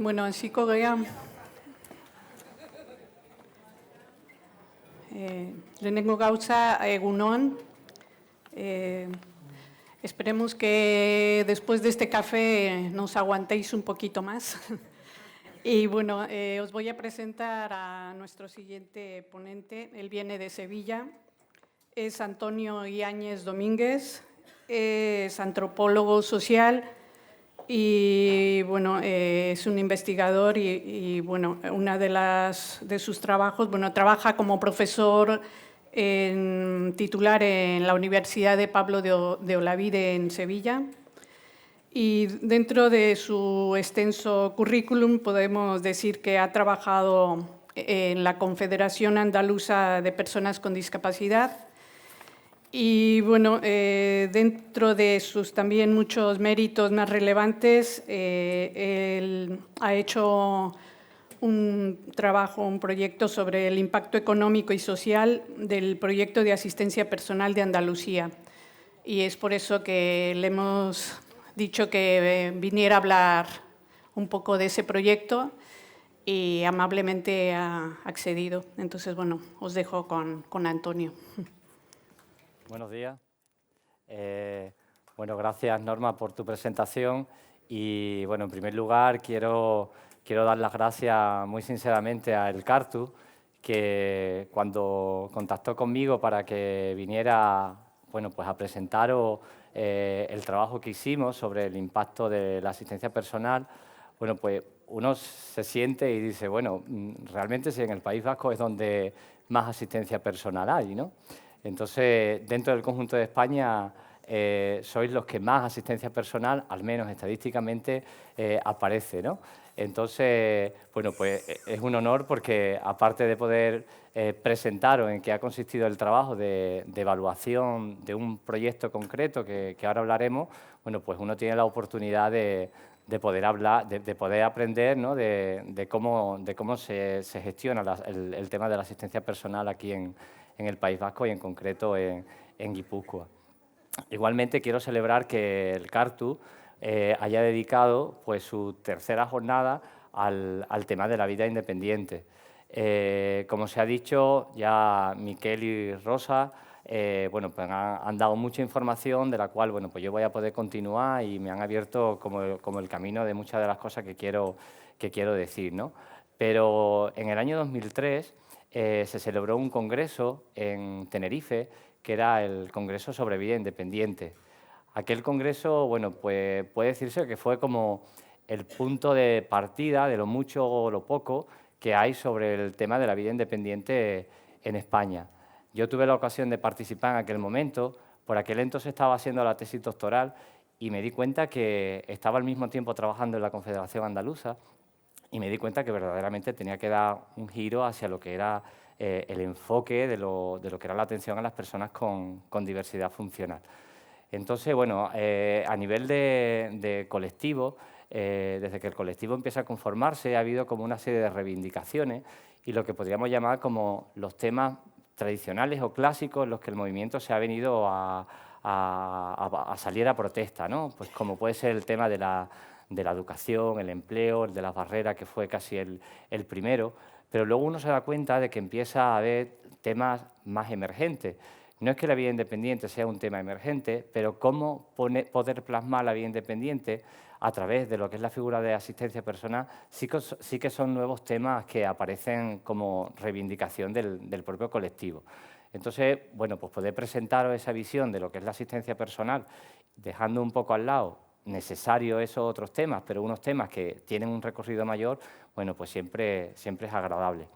Bueno, hasiko gea, lehenengo gauza, egun on. Esperemos que después de este café nos aguantéis un poquito más. Y bueno, os voy a presentar a nuestro siguiente ponente. Él viene de Sevilla, es Antonio Yáñez Domínguez, es antropólogo social y bueno, es un investigador y bueno, una de sus trabajos, bueno, trabaja como profesor titular en la Universidad de Pablo de Olavide en Sevilla. Y dentro de su extenso currículum podemos decir que ha trabajado en la Confederación Andaluza de Personas con Discapacidad y, bueno, dentro de sus también muchos méritos más relevantes, él ha hecho un trabajo, un proyecto sobre el impacto económico y social del proyecto de asistencia personal de Andalucía. Y es por eso que le hemos dicho que viniera a hablar un poco de ese proyecto y amablemente ha accedido. Entonces, bueno, os dejo con Antonio. Buenos días. Bueno, gracias, Norma, por tu presentación. Y, bueno, en primer lugar, quiero dar las gracias muy sinceramente a El Cartu, que cuando contactó conmigo para que viniera, bueno, pues a presentaros el trabajo que hicimos sobre el impacto de la asistencia personal, bueno, pues uno se siente y dice, bueno, realmente si en el País Vasco es donde más asistencia personal hay, ¿no? Entonces, dentro del conjunto de España, sois los que más asistencia personal, al menos estadísticamente, aparece, ¿no? Entonces, bueno, pues es un honor porque, aparte de poder presentaros en qué ha consistido el trabajo de evaluación de un proyecto concreto que ahora hablaremos, bueno, pues uno tiene la oportunidad de poder hablar, de poder aprender, ¿no? de cómo se gestiona el tema de la asistencia personal aquí en el País Vasco y en concreto en Guipúzcoa. Igualmente quiero celebrar que el Cartu haya dedicado pues, su tercera jornada al tema de la vida independiente. Como se ha dicho, ya Miquel y Rosa bueno, pues han dado mucha información de la cual bueno, pues yo voy a poder continuar y me han abierto como el camino de muchas de las cosas que quiero decir, ¿no? Pero en el año 2003 se celebró un congreso en Tenerife, que era el Congreso sobre Vida Independiente. Aquel congreso, bueno, pues puede decirse que fue como el punto de partida de lo mucho o lo poco que hay sobre el tema de la vida independiente en España. Yo tuve la ocasión de participar en aquel momento, por aquel entonces estaba haciendo la tesis doctoral y me di cuenta que estaba al mismo tiempo trabajando en la Confederación Andaluza y me di cuenta que verdaderamente tenía que dar un giro hacia lo que era el enfoque de lo que era la atención a las personas con diversidad funcional. Entonces, bueno, a nivel de colectivo, desde que el colectivo empieza a conformarse, ha habido como una serie de reivindicaciones y lo que podríamos llamar como los temas tradicionales o clásicos en los que el movimiento se ha venido a salir a protesta, ¿no? Pues como puede ser el tema de la educación, el empleo, el de las barreras, que fue casi el primero, pero luego uno se da cuenta de que empieza a haber temas más emergentes. No es que la vida independiente sea un tema emergente, pero cómo poder plasmar la vida independiente a través de lo que es la figura de asistencia personal, sí que son nuevos temas que aparecen como reivindicación del propio colectivo. Entonces, bueno, pues poder presentaros esa visión de lo que es la asistencia personal, dejando un poco al lado necesario esos otros temas, pero unos temas que tienen un recorrido mayor, bueno, pues siempre es agradable.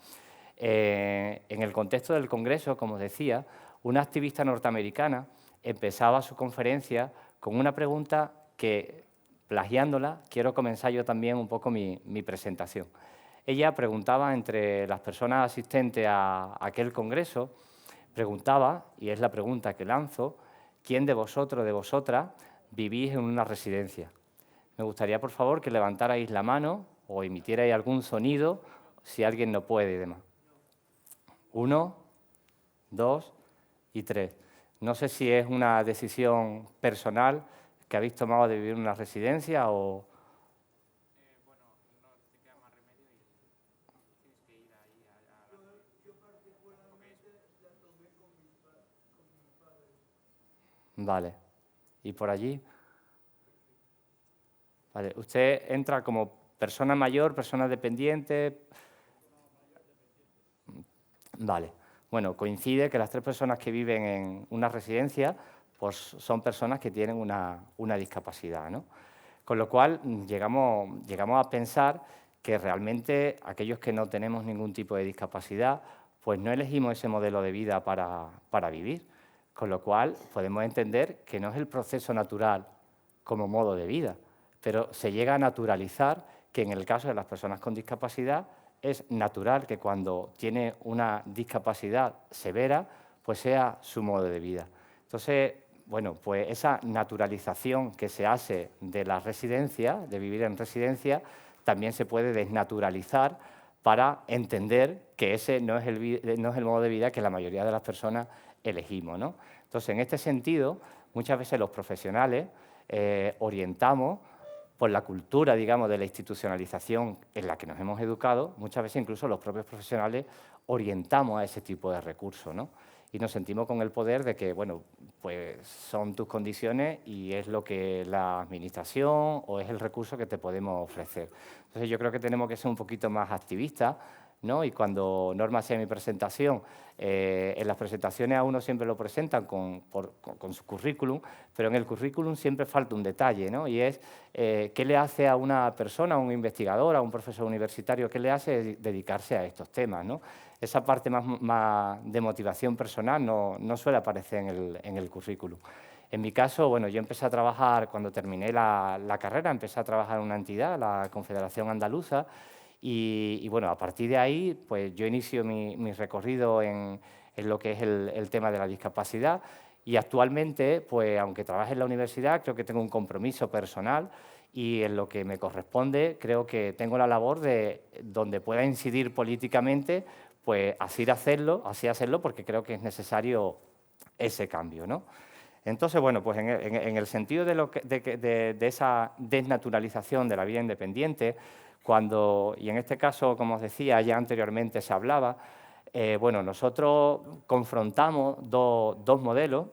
En el contexto del Congreso, como os decía, una activista norteamericana empezaba su conferencia con una pregunta que, plagiándola, quiero comenzar yo también un poco mi presentación. Ella preguntaba entre las personas asistentes a aquel congreso, preguntaba, y es la pregunta que lanzo, ¿quién de vosotros, de vosotras, vivís en una residencia? Me gustaría, por favor, que levantarais la mano o emitierais algún sonido si alguien no puede y demás. 1, 2 y 3. No sé si es una decisión personal que habéis tomado de vivir en una residencia o... Bueno, no Vale. ¿Y por allí? Vale. ¿Usted entra como persona mayor, persona dependiente? Vale. Bueno, coincide que las 3 personas que viven en una residencia pues son personas que tienen una discapacidad, ¿no? Con lo cual llegamos a pensar que realmente aquellos que no tenemos ningún tipo de discapacidad, pues no elegimos ese modelo de vida para vivir. Con lo cual podemos entender que no es el proceso natural como modo de vida, pero se llega a naturalizar que en el caso de las personas con discapacidad es natural que cuando tiene una discapacidad severa, pues sea su modo de vida. Entonces, bueno, pues esa naturalización que se hace de la residencia, de vivir en residencia, también se puede desnaturalizar para entender que ese no es el modo de vida que la mayoría de las personas elegimos, ¿no? Entonces, en este sentido, muchas veces los profesionales orientamos por la cultura, digamos, de la institucionalización en la que nos hemos educado, muchas veces incluso los propios profesionales orientamos a ese tipo de recursos, ¿no? Y nos sentimos con el poder de que, bueno, pues son tus condiciones y es lo que la administración o es el recurso que te podemos ofrecer. Entonces yo creo que tenemos que ser un poquito más activistas, ¿no? Y cuando Norma hacía mi presentación, en las presentaciones a uno siempre lo presentan con su currículum, pero en el currículum siempre falta un detalle, ¿no? Y es qué le hace a una persona, a un investigador, a un profesor universitario, qué le hace dedicarse a estos temas, ¿no? Esa parte más de motivación personal no suele aparecer en el currículum. En mi caso, bueno, yo empecé a trabajar, cuando terminé la carrera, empecé a trabajar en una entidad, la Confederación Andaluza, y bueno, a partir de ahí, pues yo inicio mi recorrido en lo que es el tema de la discapacidad y actualmente, pues aunque trabaje en la universidad, creo que tengo un compromiso personal y en lo que me corresponde, creo que tengo la labor de, donde pueda incidir políticamente, pues así hacerlo, porque creo que es necesario ese cambio, ¿no? Entonces, bueno, pues en el sentido de esa desnaturalización de la vida independiente, y en este caso, como os decía, ya anteriormente se hablaba, bueno, nosotros confrontamos dos modelos,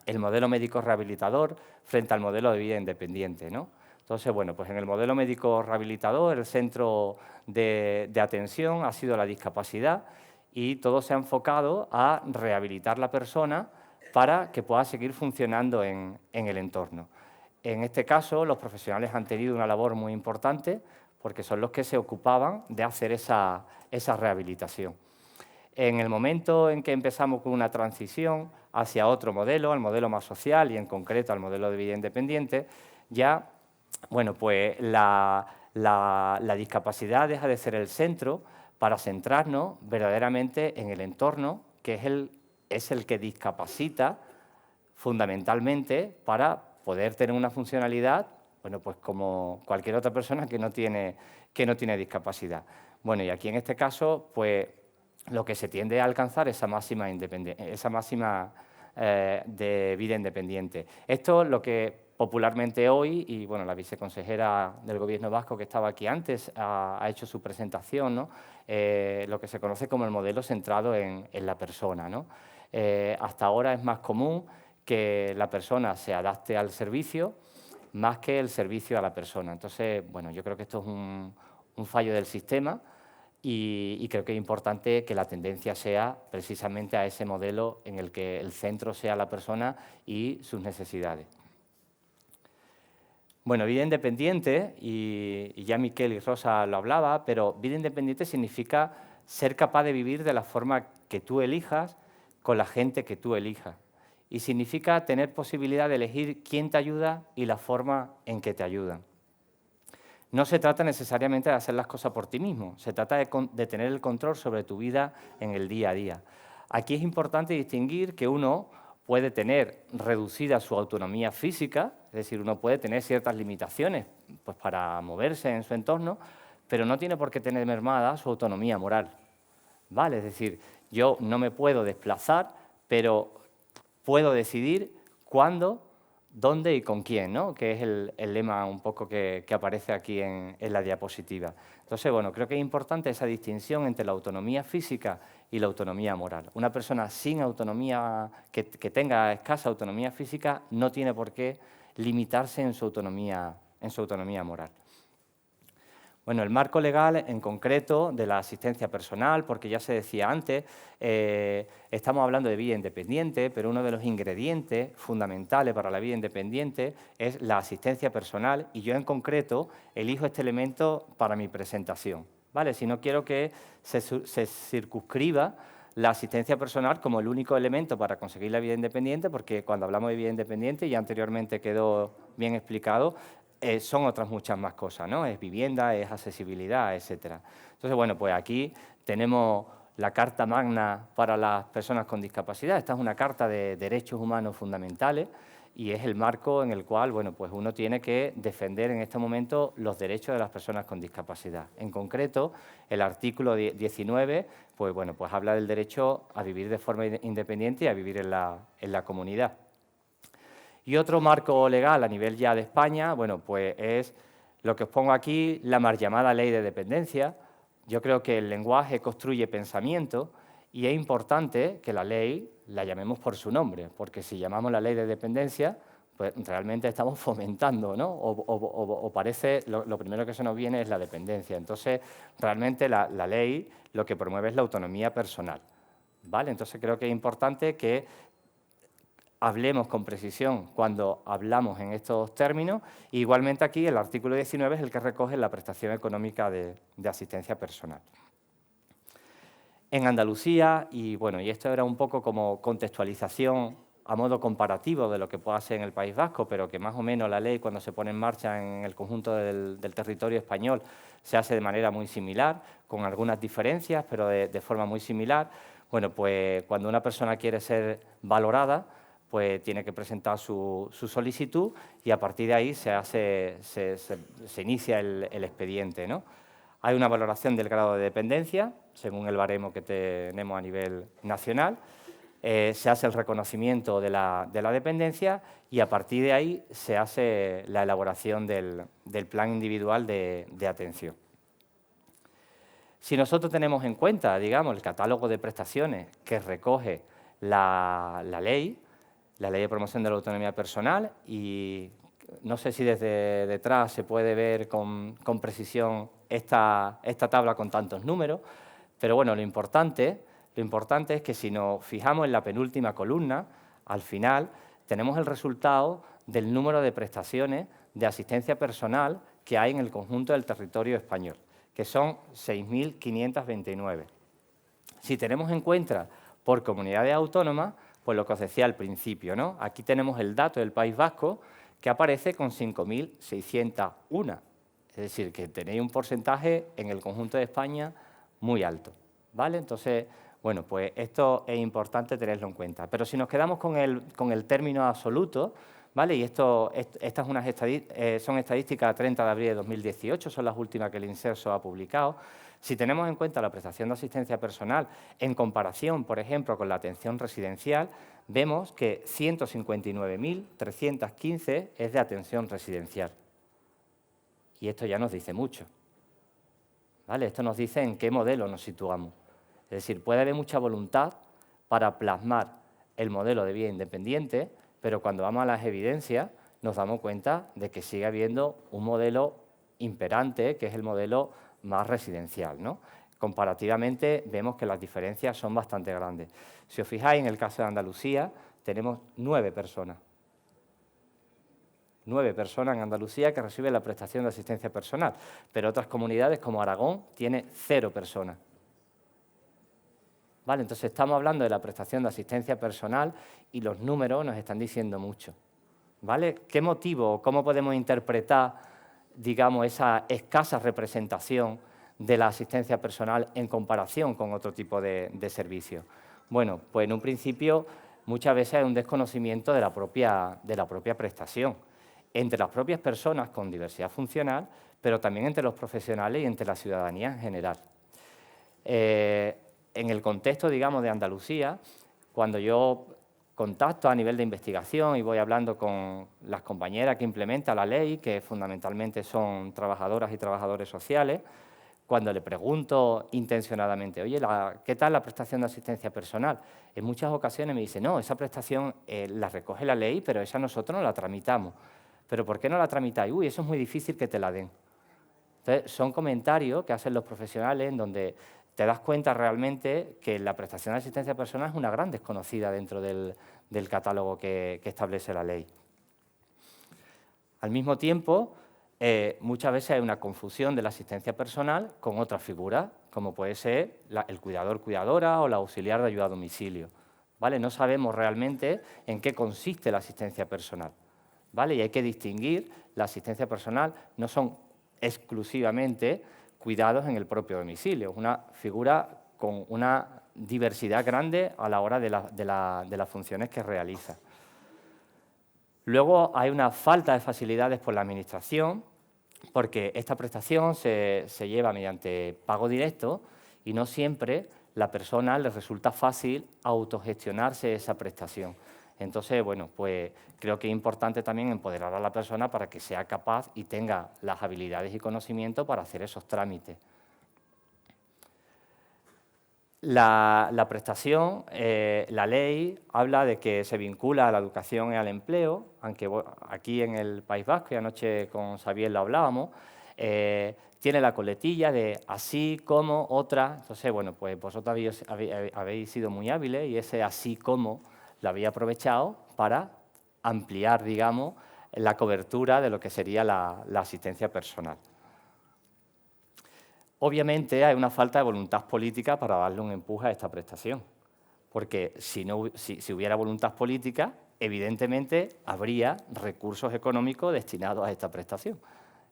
el modelo médico rehabilitador frente al modelo de vida independiente, ¿no? Entonces, bueno, pues en el modelo médico rehabilitador el centro de atención ha sido la discapacidad y todo se ha enfocado a rehabilitar la persona para que pueda seguir funcionando en el entorno. En este caso, los profesionales han tenido una labor muy importante porque son los que se ocupaban de hacer esa rehabilitación. En el momento en que empezamos con una transición hacia otro modelo, al modelo más social y en concreto al modelo de vida independiente, ya, bueno, pues la discapacidad deja de ser el centro para centrarnos verdaderamente en el entorno, que es el que discapacita fundamentalmente para poder tener una funcionalidad, bueno, pues como cualquier otra persona que no tiene discapacidad. Bueno, y aquí en este caso, pues lo que se tiende a alcanzar esa máxima de vida independiente. Esto es lo que popularmente hoy, y bueno, la viceconsejera del Gobierno vasco que estaba aquí antes ha hecho su presentación, ¿no? Lo que se conoce como el modelo centrado en la persona, ¿no? Hasta ahora es más común que la persona se adapte al servicio más que el servicio a la persona. Entonces, bueno, yo creo que esto es un fallo del sistema y creo que es importante que la tendencia sea precisamente a ese modelo en el que el centro sea la persona y sus necesidades. Bueno, vida independiente, y ya Miquel y Rosa lo hablaba, pero vida independiente significa ser capaz de vivir de la forma que tú elijas, con la gente que tú elijas. Y significa tener posibilidad de elegir quién te ayuda y la forma en que te ayudan. No se trata necesariamente de hacer las cosas por ti mismo, se trata de tener el control sobre tu vida en el día a día. Aquí es importante distinguir que uno puede tener reducida su autonomía física, es decir, uno puede tener ciertas limitaciones pues, para moverse en su entorno, pero no tiene por qué tener mermada su autonomía moral. ¿Vale? Es decir, yo no me puedo desplazar, pero puedo decidir cuándo, dónde y con quién, ¿no? Que es el lema un poco que aparece aquí en la diapositiva. Entonces, bueno, creo que es importante esa distinción entre la autonomía física y la autonomía moral. Una persona sin autonomía, que tenga escasa autonomía física, no tiene por qué limitarse en su autonomía moral. Bueno, el marco legal en concreto de la asistencia personal, porque ya se decía antes, estamos hablando de vida independiente, pero uno de los ingredientes fundamentales para la vida independiente es la asistencia personal y yo en concreto elijo este elemento para mi presentación, ¿vale? Si no quiero que se circunscriba la asistencia personal como el único elemento para conseguir la vida independiente, porque cuando hablamos de vida independiente, ya anteriormente quedó bien explicado, son otras muchas más cosas, ¿no? Es vivienda, es accesibilidad, etcétera. Entonces, bueno, pues aquí tenemos la Carta Magna para las personas con discapacidad. Esta es una carta de derechos humanos fundamentales y es el marco en el cual, bueno, pues uno tiene que defender en este momento los derechos de las personas con discapacidad. En concreto, el artículo 19, pues bueno, pues habla del derecho a vivir de forma independiente y a vivir en la comunidad. Y otro marco legal a nivel ya de España, bueno, pues es lo que os pongo aquí, la mal llamada Ley de Dependencia. Yo creo que el lenguaje construye pensamiento y es importante que la ley la llamemos por su nombre, porque si llamamos la Ley de Dependencia, pues realmente estamos fomentando, ¿no? O parece, lo primero que se nos viene es la dependencia. Entonces, realmente la ley lo que promueve es la autonomía personal, ¿vale? Entonces, creo que es importante que hablemos con precisión cuando hablamos en estos términos. E igualmente aquí el artículo 19 es el que recoge la prestación económica de asistencia personal. En Andalucía, y bueno, y esto era un poco como contextualización a modo comparativo de lo que pueda ser en el País Vasco, pero que más o menos la ley cuando se pone en marcha en el conjunto del territorio español se hace de manera muy similar, con algunas diferencias, pero de forma muy similar. Bueno, pues cuando una persona quiere ser valorada, pues tiene que presentar su solicitud y a partir de ahí se inicia el expediente, ¿no? Hay una valoración del grado de dependencia, según el baremo que tenemos a nivel nacional, se hace el reconocimiento de la dependencia y a partir de ahí se hace la elaboración del plan individual de atención. Si nosotros tenemos en cuenta, digamos, el catálogo de prestaciones que recoge la ley de promoción de la autonomía personal, y no sé si desde detrás se puede ver con precisión esta tabla con tantos números, pero bueno, lo importante es que si nos fijamos en la penúltima columna, al final tenemos el resultado del número de prestaciones de asistencia personal que hay en el conjunto del territorio español, que son 6.529. Si tenemos en cuenta por comunidades autónomas, pues lo que os decía al principio, ¿no? Aquí tenemos el dato del País Vasco que aparece con 5.601. Es decir, que tenéis un porcentaje en el conjunto de España muy alto, ¿vale? Entonces, bueno, pues esto es importante tenerlo en cuenta. Pero si nos quedamos con el término absoluto, ¿vale? Y estas son estadísticas a 30 de abril de 2018, son las últimas que el INSERSO ha publicado. Si tenemos en cuenta la prestación de asistencia personal en comparación, por ejemplo, con la atención residencial, vemos que 159.315 es de atención residencial. Y esto ya nos dice mucho, ¿vale? Esto nos dice en qué modelo nos situamos. Es decir, puede haber mucha voluntad para plasmar el modelo de vida independiente, pero cuando vamos a las evidencias nos damos cuenta de que sigue habiendo un modelo imperante, que es el modelo más residencial, ¿no? Comparativamente vemos que las diferencias son bastante grandes. Si os fijáis, en el caso de Andalucía tenemos 9 personas. 9 personas en Andalucía que reciben la prestación de asistencia personal, pero otras comunidades como Aragón tiene 0 personas. ¿Vale? Entonces estamos hablando de la prestación de asistencia personal y los números nos están diciendo mucho, ¿vale? ¿Qué motivo, cómo podemos interpretar, digamos, esa escasa representación de la asistencia personal en comparación con otro tipo de servicios? Bueno, pues en un principio muchas veces hay un desconocimiento de la propia prestación entre las propias personas con diversidad funcional, pero también entre los profesionales y entre la ciudadanía en general. En el contexto, digamos, de Andalucía, cuando yo contacto a nivel de investigación y voy hablando con las compañeras que implementan la ley, que fundamentalmente son trabajadoras y trabajadores sociales, cuando le pregunto intencionadamente, oye, ¿qué tal la prestación de asistencia personal? En muchas ocasiones me dice, no, esa prestación la recoge la ley, pero esa nosotros no la tramitamos. ¿Pero por qué no la tramitáis? Uy, eso es muy difícil que te la den. Entonces, son comentarios que hacen los profesionales en donde te das cuenta realmente que la prestación de asistencia personal es una gran desconocida dentro del catálogo que establece la ley. Al mismo tiempo, muchas veces hay una confusión de la asistencia personal con otras figuras, como puede ser el cuidador-cuidadora o la auxiliar de ayuda a domicilio. ¿Vale? No sabemos realmente en qué consiste la asistencia personal. ¿Vale? Y hay que distinguir, la asistencia personal no son exclusivamente cuidados en el propio domicilio, es una figura con una diversidad grande a la hora de las funciones que realiza. Luego hay una falta de facilidades por la Administración, porque esta prestación se lleva mediante pago directo y no siempre la persona le resulta fácil autogestionarse esa prestación. Entonces, bueno, pues creo que es importante también empoderar a la persona para que sea capaz y tenga las habilidades y conocimientos para hacer esos trámites. La prestación, la ley habla de que se vincula a la educación y al empleo, aunque aquí en el País Vasco, y anoche con Xavier lo hablábamos, tiene la coletilla de así como otra. Entonces, bueno, pues vosotros habéis sido muy hábiles y ese así como lo habéis aprovechado para ampliar, digamos, la cobertura de lo que sería la asistencia personal. Obviamente hay una falta de voluntad política para darle un empuje a esta prestación, porque si hubiera voluntad política, evidentemente habría recursos económicos destinados a esta prestación.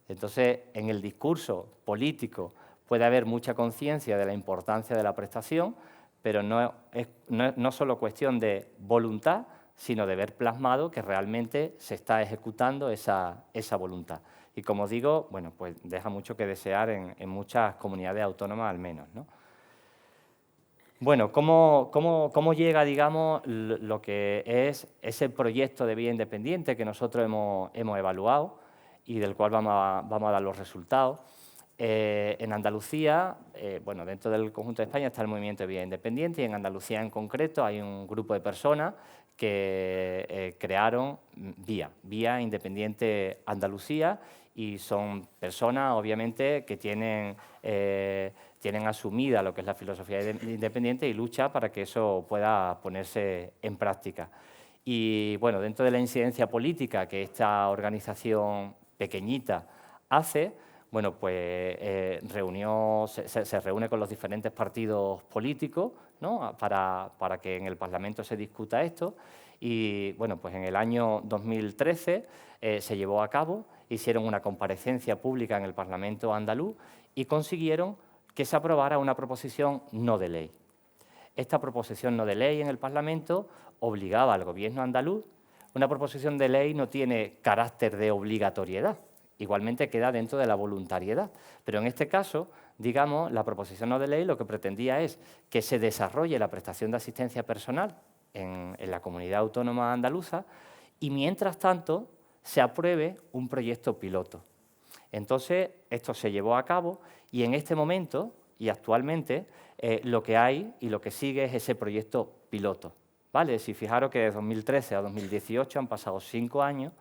Entonces, en el discurso político puede haber mucha conciencia de la importancia de la prestación, pero no es solo cuestión de voluntad, sino de ver plasmado que realmente se está ejecutando esa voluntad. Y como os digo, bueno, pues deja mucho que desear en muchas comunidades autónomas al menos, ¿no? Bueno, ¿cómo llega, digamos, lo que es ese proyecto de vía independiente que nosotros hemos evaluado y del cual vamos a dar los resultados? En Andalucía, bueno, dentro del conjunto de España está el movimiento de vía independiente y en Andalucía en concreto hay un grupo de personas que crearon Vía Independiente Andalucía, y son personas, obviamente, que tienen asumida lo que es la filosofía independiente y lucha para que eso pueda ponerse en práctica. Y, bueno, dentro de la incidencia política que esta organización pequeñita hace, bueno, pues se reúne con los diferentes partidos políticos, ¿no?, para que en el Parlamento se discuta esto. Y, bueno, pues en el año 2013 se llevó a cabo, hicieron una comparecencia pública en el Parlamento andaluz y consiguieron que se aprobara una proposición no de ley. Esta proposición no de ley en el Parlamento obligaba al Gobierno andaluz. Una proposición de ley no tiene carácter de obligatoriedad, igualmente queda dentro de la voluntariedad. Pero en este caso, digamos, la proposición no de ley lo que pretendía es que se desarrolle la prestación de asistencia personal en la comunidad autónoma andaluza y, mientras tanto, se apruebe un proyecto piloto. Entonces, esto se llevó a cabo y en este momento y actualmente lo que hay y lo que sigue es ese proyecto piloto, ¿vale? Si fijaros que de 2013 a 2018 han pasado 5 años,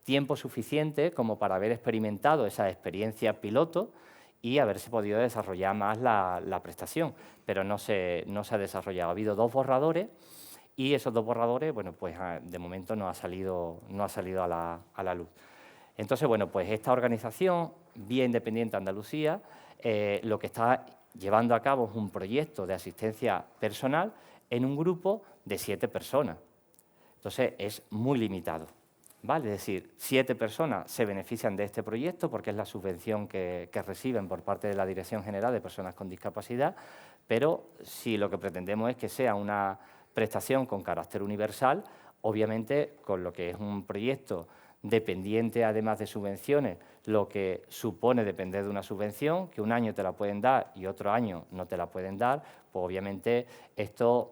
tiempo suficiente como para haber experimentado esa experiencia piloto y haberse podido desarrollar más la prestación, pero no se ha desarrollado. Ha habido 2 borradores y esos 2 borradores, bueno, pues de momento no ha salido a la luz. Entonces, bueno, pues esta organización, Vía Independiente Andalucía, lo que está llevando a cabo es un proyecto de asistencia personal en un grupo de 7 personas. Entonces, es muy limitado, ¿vale? Es decir, 7 personas se benefician de este proyecto porque es la subvención que reciben por parte de la Dirección General de Personas con Discapacidad, pero si lo que pretendemos es que sea una prestación con carácter universal, obviamente con lo que es un proyecto dependiente, además de subvenciones, lo que supone depender de una subvención, que un año te la pueden dar y otro año no te la pueden dar, pues obviamente esto,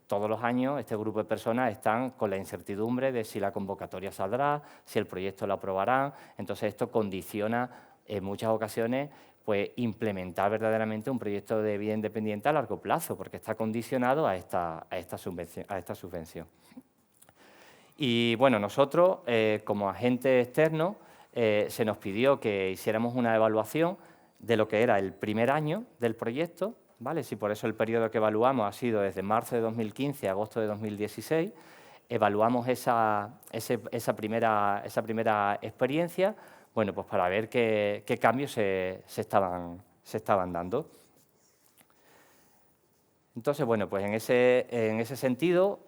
todos los años este grupo de personas están con la incertidumbre de si la convocatoria saldrá, si el proyecto lo aprobarán. Entonces esto condiciona en muchas ocasiones pues implementar verdaderamente un proyecto de vida independiente a largo plazo, porque está condicionado a esta subvención. Y bueno, nosotros, como agente externo, se nos pidió que hiciéramos una evaluación de lo que era el primer año del proyecto, ¿vale? Si por eso el periodo que evaluamos ha sido desde marzo de 2015 a agosto de 2016, evaluamos esa primera experiencia, bueno, pues para ver qué cambios se estaban dando. Entonces, bueno, pues en ese sentido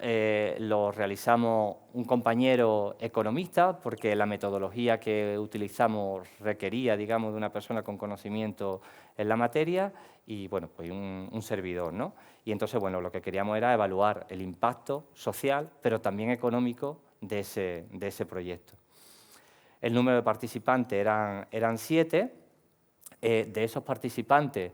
lo realizamos un compañero economista, porque la metodología que utilizamos requería, digamos, de una persona con conocimiento en la materia y, bueno, pues un servidor, ¿no? Y entonces, bueno, lo que queríamos era evaluar el impacto social, pero también económico de ese proyecto. El número de participantes eran 7. De esos participantes,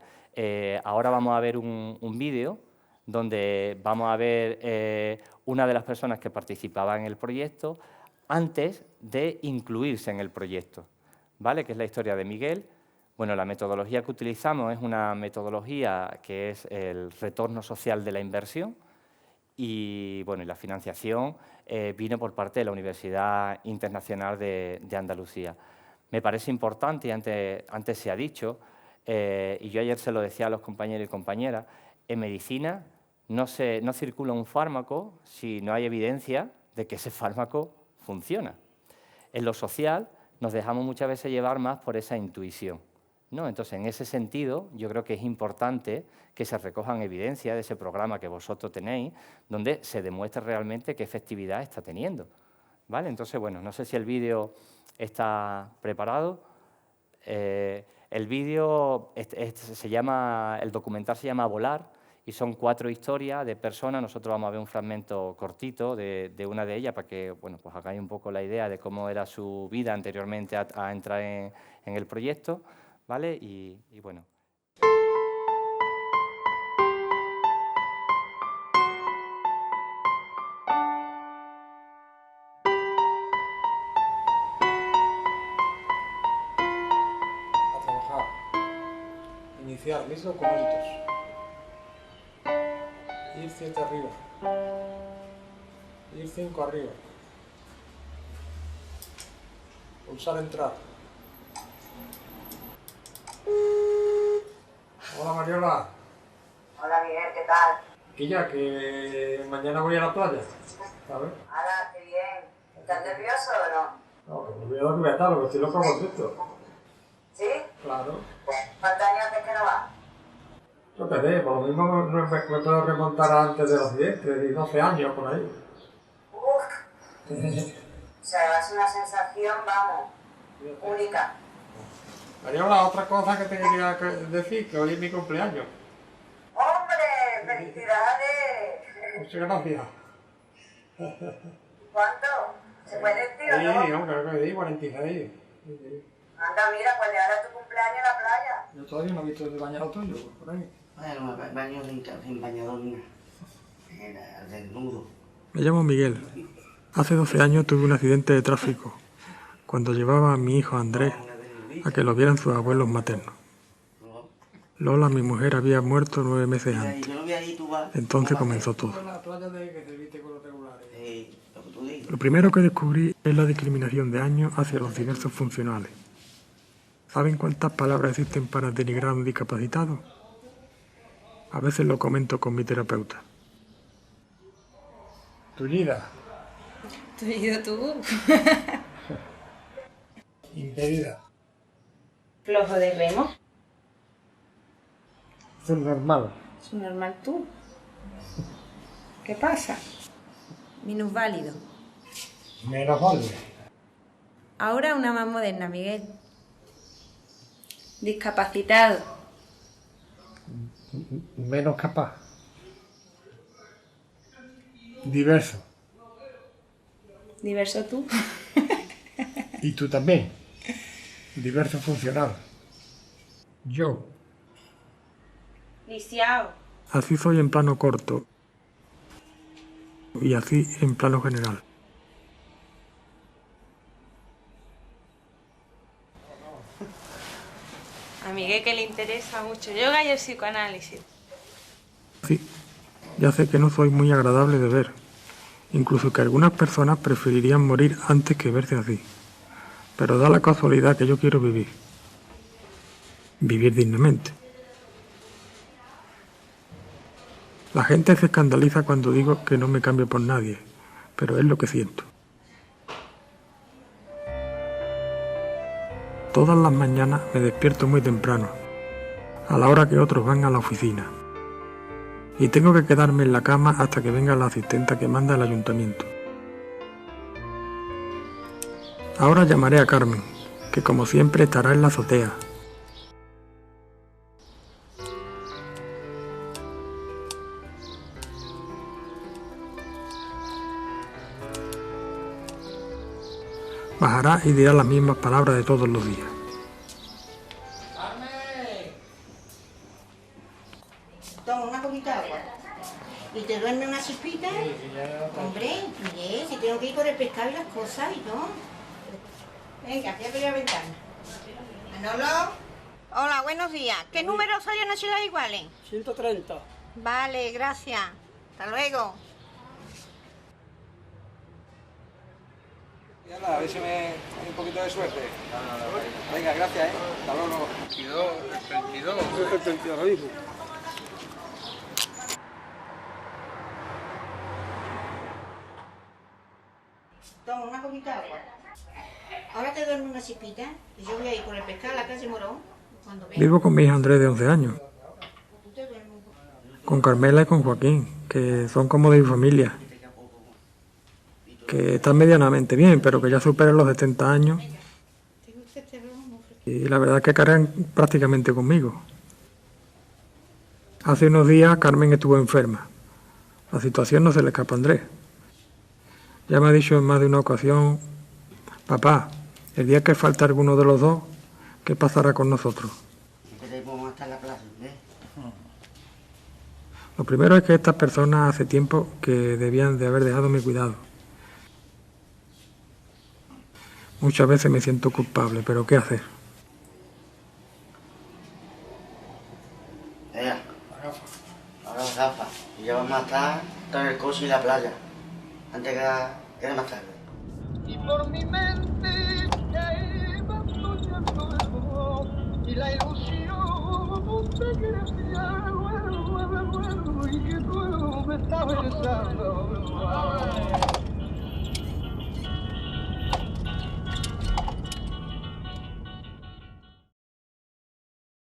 ahora vamos a ver un vídeo donde vamos a ver una de las personas que participaba en el proyecto antes de incluirse en el proyecto, ¿vale? Que es la historia de Miguel. Bueno, la metodología que utilizamos es una metodología que es el retorno social de la inversión y, bueno, y la financiación vino por parte de la Universidad Internacional de Andalucía. Me parece importante, y antes se ha dicho, y yo ayer se lo decía a los compañeros y compañeras, en medicina no circula un fármaco si no hay evidencia de que ese fármaco funciona. En lo social nos dejamos muchas veces llevar más por esa intuición, ¿no? Entonces, en ese sentido, yo creo que es importante que se recojan evidencias de ese programa que vosotros tenéis, donde se demuestre realmente qué efectividad está teniendo, ¿vale? Entonces, bueno, no sé si el vídeo está preparado. El vídeo el documental se llama Volar y son 4 historias de personas. Nosotros vamos a ver un fragmento cortito de una de ellas para que, bueno, pues hagáis un poco la idea de cómo era su vida anteriormente a entrar en el proyecto, ¿vale? Y bueno. Iniciar mis documentos. Ir 7 arriba. Ir 5 arriba. Pulsar entrar. Hola Mariola. Hola Miguel, ¿qué tal? Y ya que mañana voy a la playa, ¿sabes? Hola, qué bien. ¿Estás nervioso o no? No, que me olvido que voy a estar, porque estoy loco por esto. ¿Sí? Claro. ¿Cuántos años hace que no vas? Yo qué sé, por lo mismo no me puedo remontar antes del accidente, de 12 años por ahí. Uf. O sea, es una sensación, vamos, única. Mariola, otra cosa que te quería decir, que hoy es mi cumpleaños. ¡Hombre! ¡Felicidades! Muchas gracias. ¿Cuánto? ¿Se puede decir o Sí, no? no, creo que di 46. Sí. Anda, mira, pues de ahora es tu cumpleaños en la playa. Yo todavía no he visto el bañado tuyo, por ahí. Bueno, me baño sin bañador ni nada. Era desnudo. Me llamo Miguel. Hace 12 años tuve un accidente de tráfico cuando llevaba a mi hijo Andrés a que lo vieran sus abuelos maternos. Lola, mi mujer, había muerto 9 meses antes. Entonces comenzó todo. Lo primero que descubrí es la discriminación de años hacia los diversos funcionales. ¿Saben cuántas palabras existen para denigrar a un discapacitado? A veces lo comento con mi terapeuta. Tullida. ¿Tullida tú? Impedida. Flojo de remo. Eso es normal. Es normal tú. ¿Qué pasa? Minusválido. Menos vale. Ahora una más moderna, Miguel. Discapacitado. Menos capaz. Diverso. Diverso tú. Y tú también. Diverso funcional. Yo. Lisiado. Así soy en plano corto y así en plano general. A Miguel que le interesa mucho yoga y el psicoanálisis. Sí, ya sé que no soy muy agradable de ver, incluso que algunas personas preferirían morir antes que verse así. Pero da la casualidad que yo quiero vivir dignamente. La gente se escandaliza cuando digo que no me cambio por nadie, pero es lo que siento. Todas las mañanas me despierto muy temprano, a la hora que otros van a la oficina, y tengo que quedarme en la cama hasta que venga la asistenta que manda el ayuntamiento. Ahora llamaré a Carmen, que como siempre estará en la azotea. Bajará y dirá las mismas palabras de todos los días. Toma una copita de agua. ¿Y te duerme una chispita? Hombre, Miguel, si tengo que ir por el pescado y las cosas y todo. Venga, voy a abrir la ventana. Manolo. Hola, buenos días. ¿Qué número salió en la Ciudad Iguales? 130. Vale, gracias. Hasta luego. A ver si me hay un poquito de suerte. Venga, gracias, ¿eh? Hasta luego. El 32 ahora mismo. Toma una copita de agua. Ahora te duerme una chispita y yo voy a ir por el pescado a la calle Morón. Cuando venga. Vivo con mi hija Andrés de 11 años, Tú te duermes un poco. con Carmela y con Joaquín, que son como de mi familia, que están medianamente bien, pero que ya superan los 70 años y la verdad es que cargan prácticamente conmigo. Hace unos días Carmen estuvo enferma. La situación no se le escapa a Andrés. Ya me ha dicho en más de una ocasión: papá, el día que falte alguno de los dos, ¿qué pasará con nosotros? Podemos estar en la plaza, ¿ves? Lo primero es que estas personas hace tiempo que debían de haber dejado mi cuidado. Muchas veces me siento culpable, pero ¿qué hacer? Venga, ahora las gafas. Y ya vamos a estar en el coche y la playa. Antes que era más tarde. Y por mi mente ya iba fluyendo el amor y la ilusión de que decía y que tú me estabas besando.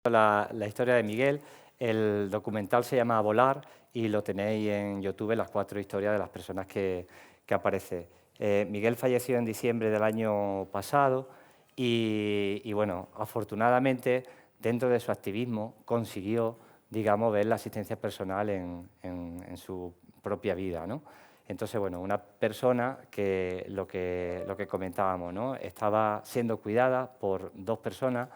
La historia de Miguel, el documental se llama Volar y lo tenéis en YouTube, las 4 historias de las personas que aparecen. Miguel falleció en diciembre del año pasado y bueno, afortunadamente, dentro de su activismo, consiguió, digamos, ver la asistencia personal en su propia vida, ¿no? Entonces, bueno, una persona que lo que comentábamos, ¿no? Estaba siendo cuidada por 2 personas,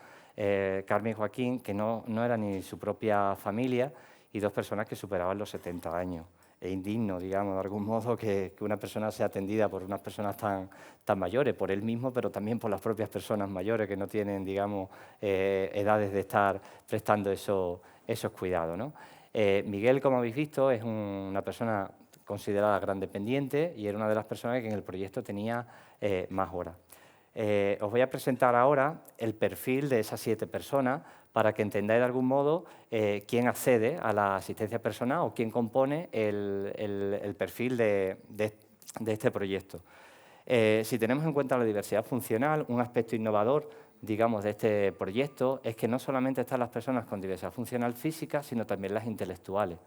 Carmen y Joaquín, que no eran ni su propia familia, y 2 personas que superaban los 70 años. Es indigno, digamos, de algún modo, que una persona sea atendida por unas personas tan mayores, por él mismo, pero también por las propias personas mayores que no tienen, digamos, edades de estar prestando esos cuidados, ¿no? Miguel, como habéis visto, es una persona considerada gran dependiente y era una de las personas que en el proyecto tenía más horas. Os voy a presentar ahora el perfil de esas 7 personas para que entendáis de algún modo quién accede a la asistencia personal o quién compone el perfil de este proyecto. Si tenemos en cuenta la diversidad funcional, un aspecto innovador, digamos, de este proyecto es que no solamente están las personas con diversidad funcional física, sino también las intelectuales.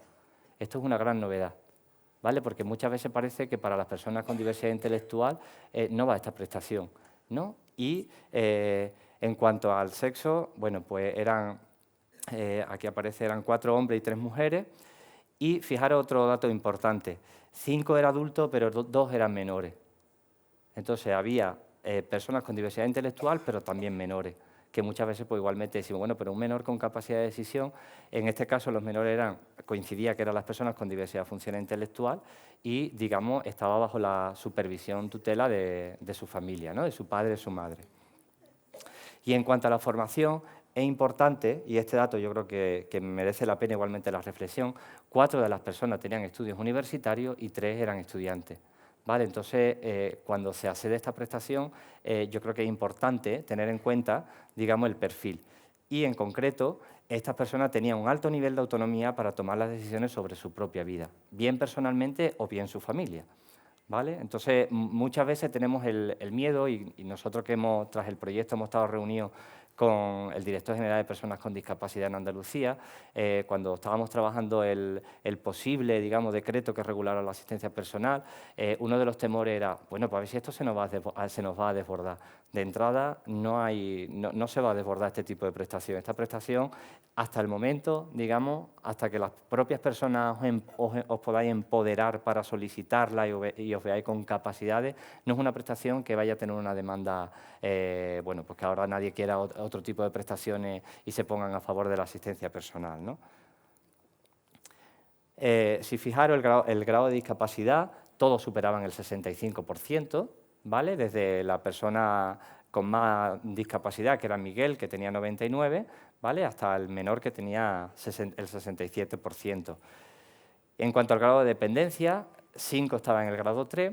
Esto es una gran novedad, ¿vale? Porque muchas veces parece que para las personas con diversidad intelectual no va esta prestación, ¿no? Y en cuanto al sexo, bueno, pues aquí aparece, eran 4 hombres y 3 mujeres. Y fijaros otro dato importante, 5 eran adultos, pero 2 eran menores. Entonces había personas con diversidad intelectual, pero también menores, que muchas veces pues igualmente decimos, bueno, pero un menor con capacidad de decisión, en este caso los menores coincidía que eran las personas con diversidad funcional intelectual y, digamos, estaba bajo la supervisión, tutela de su familia, ¿no? De su padre y su madre. Y en cuanto a la formación, es importante, y este dato yo creo que merece la pena igualmente la reflexión, 4 de las personas tenían estudios universitarios y 3 eran estudiantes. ¿Vale? Entonces, cuando se accede a esta prestación, yo creo que es importante tener en cuenta, digamos, el perfil. Y, en concreto, estas personas tenían un alto nivel de autonomía para tomar las decisiones sobre su propia vida, bien personalmente o bien su familia. ¿Vale? Entonces, muchas veces tenemos el miedo y nosotros que tras el proyecto hemos estado reunidos con el director general de Personas con Discapacidad en Andalucía, cuando estábamos trabajando el posible, digamos, decreto que regulara la asistencia personal, uno de los temores era, bueno, pues a ver si esto se nos va a desbordar. De entrada, no se va a desbordar este tipo de prestación. Esta prestación, hasta el momento, digamos, hasta que las propias personas os podáis empoderar para solicitarla y os veáis con capacidades, no es una prestación que vaya a tener una demanda, bueno, pues que ahora nadie quiera otro tipo de prestaciones y se pongan a favor de la asistencia personal, ¿no? Si fijaros el grado de discapacidad, todos superaban el 65%, ¿vale? Desde la persona con más discapacidad, que era Miguel, que tenía 99, ¿vale? Hasta el menor, que tenía el 67%. En cuanto al grado de dependencia, 5 estaban en el grado 3,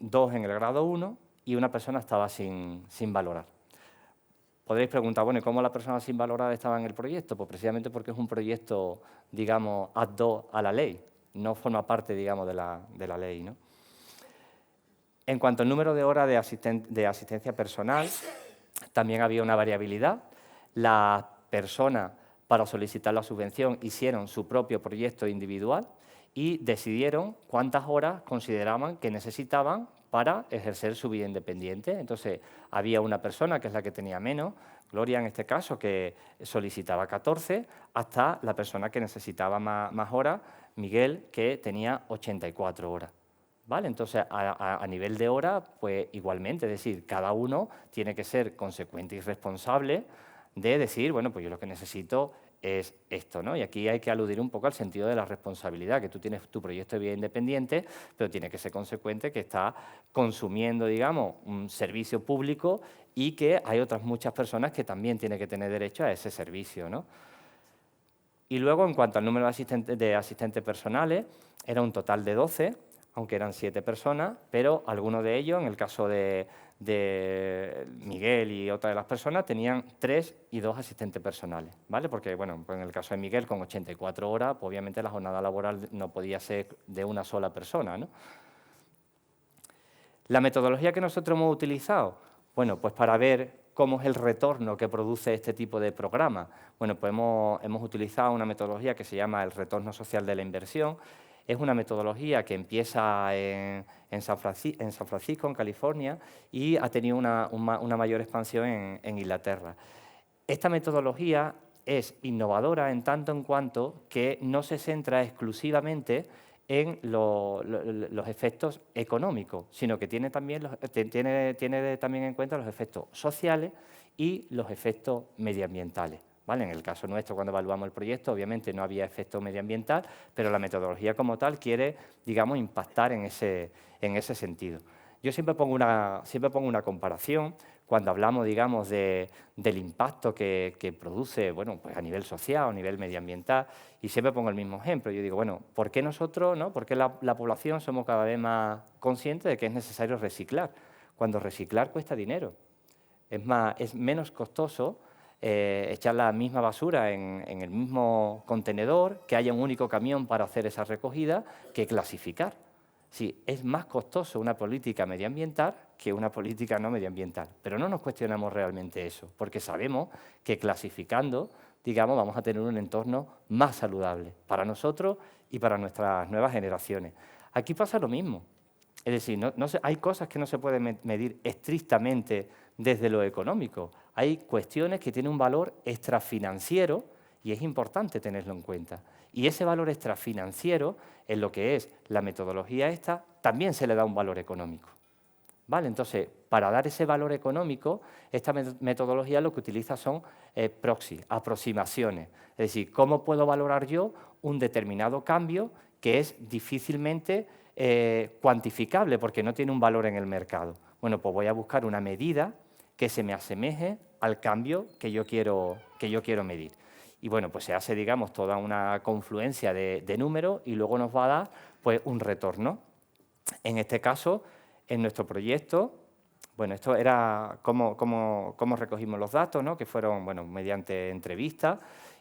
2 en el grado 1 y una persona estaba sin valorar. Podréis preguntar, bueno, ¿y cómo la persona sin valorar estaba en el proyecto? Pues precisamente porque es un proyecto, digamos, ad hoc a la ley, no forma parte, digamos, de la ley, ¿no? En cuanto al número de horas de asistencia personal, también había una variabilidad. Las personas, para solicitar la subvención, hicieron su propio proyecto individual y decidieron cuántas horas consideraban que necesitaban para ejercer su vida independiente. Entonces, había una persona, que es la que tenía menos, Gloria en este caso, que solicitaba 14, hasta la persona que necesitaba más horas, Miguel, que tenía 84 horas. ¿Vale? Entonces, a nivel de hora, pues igualmente, es decir, cada uno tiene que ser consecuente y responsable de decir, bueno, pues yo lo que necesito es esto, ¿no? Y aquí hay que aludir un poco al sentido de la responsabilidad, que tú tienes tu proyecto de vida independiente, pero tiene que ser consecuente que está consumiendo, digamos, un servicio público y que hay otras muchas personas que también tienen que tener derecho a ese servicio, ¿no? Y luego, en cuanto al número de asistentes personales, era un total de 12, aunque eran 7 personas, pero algunos de ellos, en el caso de Miguel y otra de las personas, tenían 3 y 2 asistentes personales, ¿vale? Porque, bueno, pues en el caso de Miguel, con 84 horas, pues obviamente la jornada laboral no podía ser de una sola persona, ¿no? La metodología que nosotros hemos utilizado, bueno, pues para ver cómo es el retorno que produce este tipo de programa. Bueno, pues hemos utilizado una metodología que se llama el retorno social de la inversión. Es una metodología que empieza en San Francisco, en California, y ha tenido una mayor expansión en Inglaterra. Esta metodología es innovadora en tanto en cuanto que no se centra exclusivamente en los efectos económicos, sino que tiene también en cuenta los efectos sociales y los efectos medioambientales. ¿Vale? En el caso nuestro, cuando evaluamos el proyecto, obviamente no había efecto medioambiental, pero la metodología como tal quiere, digamos, impactar en ese sentido. Yo siempre pongo una comparación cuando hablamos, digamos, del impacto que produce, bueno, pues a nivel social o a nivel medioambiental, y siempre pongo el mismo ejemplo. Yo digo, bueno, ¿por qué nosotros, ¿no? ¿Por qué la población somos cada vez más conscientes de que es necesario reciclar? Cuando reciclar cuesta dinero. Es menos costoso echar la misma basura en el mismo contenedor, que haya un único camión para hacer esa recogida, que clasificar. Sí, es más costoso una política medioambiental que una política no medioambiental, pero no nos cuestionamos realmente eso, porque sabemos que clasificando, digamos, vamos a tener un entorno más saludable para nosotros y para nuestras nuevas generaciones. Aquí pasa lo mismo. Es decir, hay cosas que no se pueden medir estrictamente desde lo económico. Hay cuestiones que tienen un valor extrafinanciero y es importante tenerlo en cuenta. Y ese valor extrafinanciero, en lo que es la metodología esta, también se le da un valor económico. ¿Vale? Entonces, para dar ese valor económico, esta metodología lo que utiliza son proxy, aproximaciones. Es decir, ¿cómo puedo valorar yo un determinado cambio que es difícilmente cuantificable porque no tiene un valor en el mercado? Bueno, pues voy a buscar una medida que se me asemeje al cambio que yo quiero que yo quiero medir. Y bueno, pues se hace, digamos, toda una confluencia de números y luego nos va a dar pues, un retorno. En este caso, en nuestro proyecto, bueno, esto era cómo recogimos los datos, ¿no? Que fueron, bueno, mediante entrevistas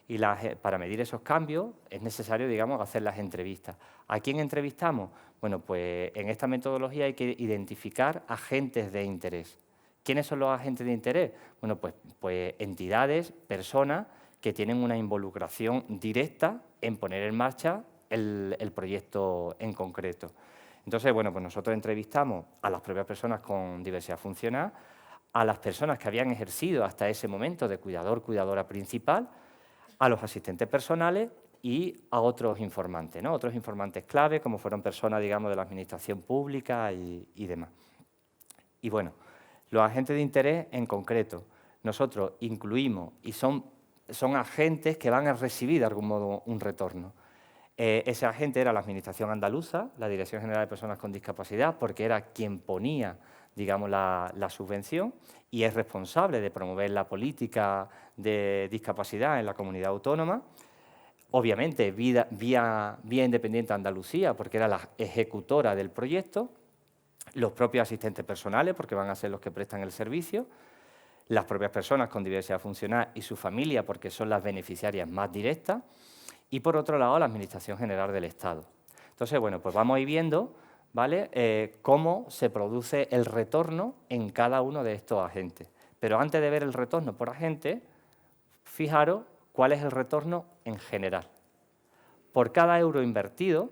y para medir esos cambios es necesario, digamos, hacer las entrevistas. ¿A quién entrevistamos? Bueno, pues en esta metodología hay que identificar agentes de interés. ¿Quiénes son los agentes de interés? Bueno, pues entidades, personas que tienen una involucración directa en poner en marcha el proyecto en concreto. Entonces, bueno, pues nosotros entrevistamos a las propias personas con diversidad funcional, a las personas que habían ejercido hasta ese momento de cuidador, cuidadora principal, a los asistentes personales y a otros informantes, ¿no? Otros informantes clave, como fueron personas, digamos, de la administración pública y demás. Y bueno, los agentes de interés en concreto, nosotros incluimos y son agentes que van a recibir de algún modo un retorno. Ese agente era la Administración andaluza, la Dirección General de Personas con Discapacidad, porque era quien ponía, digamos, la subvención y es responsable de promover la política de discapacidad en la comunidad autónoma. Obviamente, vía Independiente Andalucía, porque era la ejecutora del proyecto, los propios asistentes personales, porque van a ser los que prestan el servicio, las propias personas con diversidad funcional y su familia, porque son las beneficiarias más directas, y por otro lado, la Administración General del Estado. Entonces, bueno, pues vamos a ir viendo, ¿vale?, cómo se produce el retorno en cada uno de estos agentes. Pero antes de ver el retorno por agente, fijaros cuál es el retorno en general. Por cada euro invertido,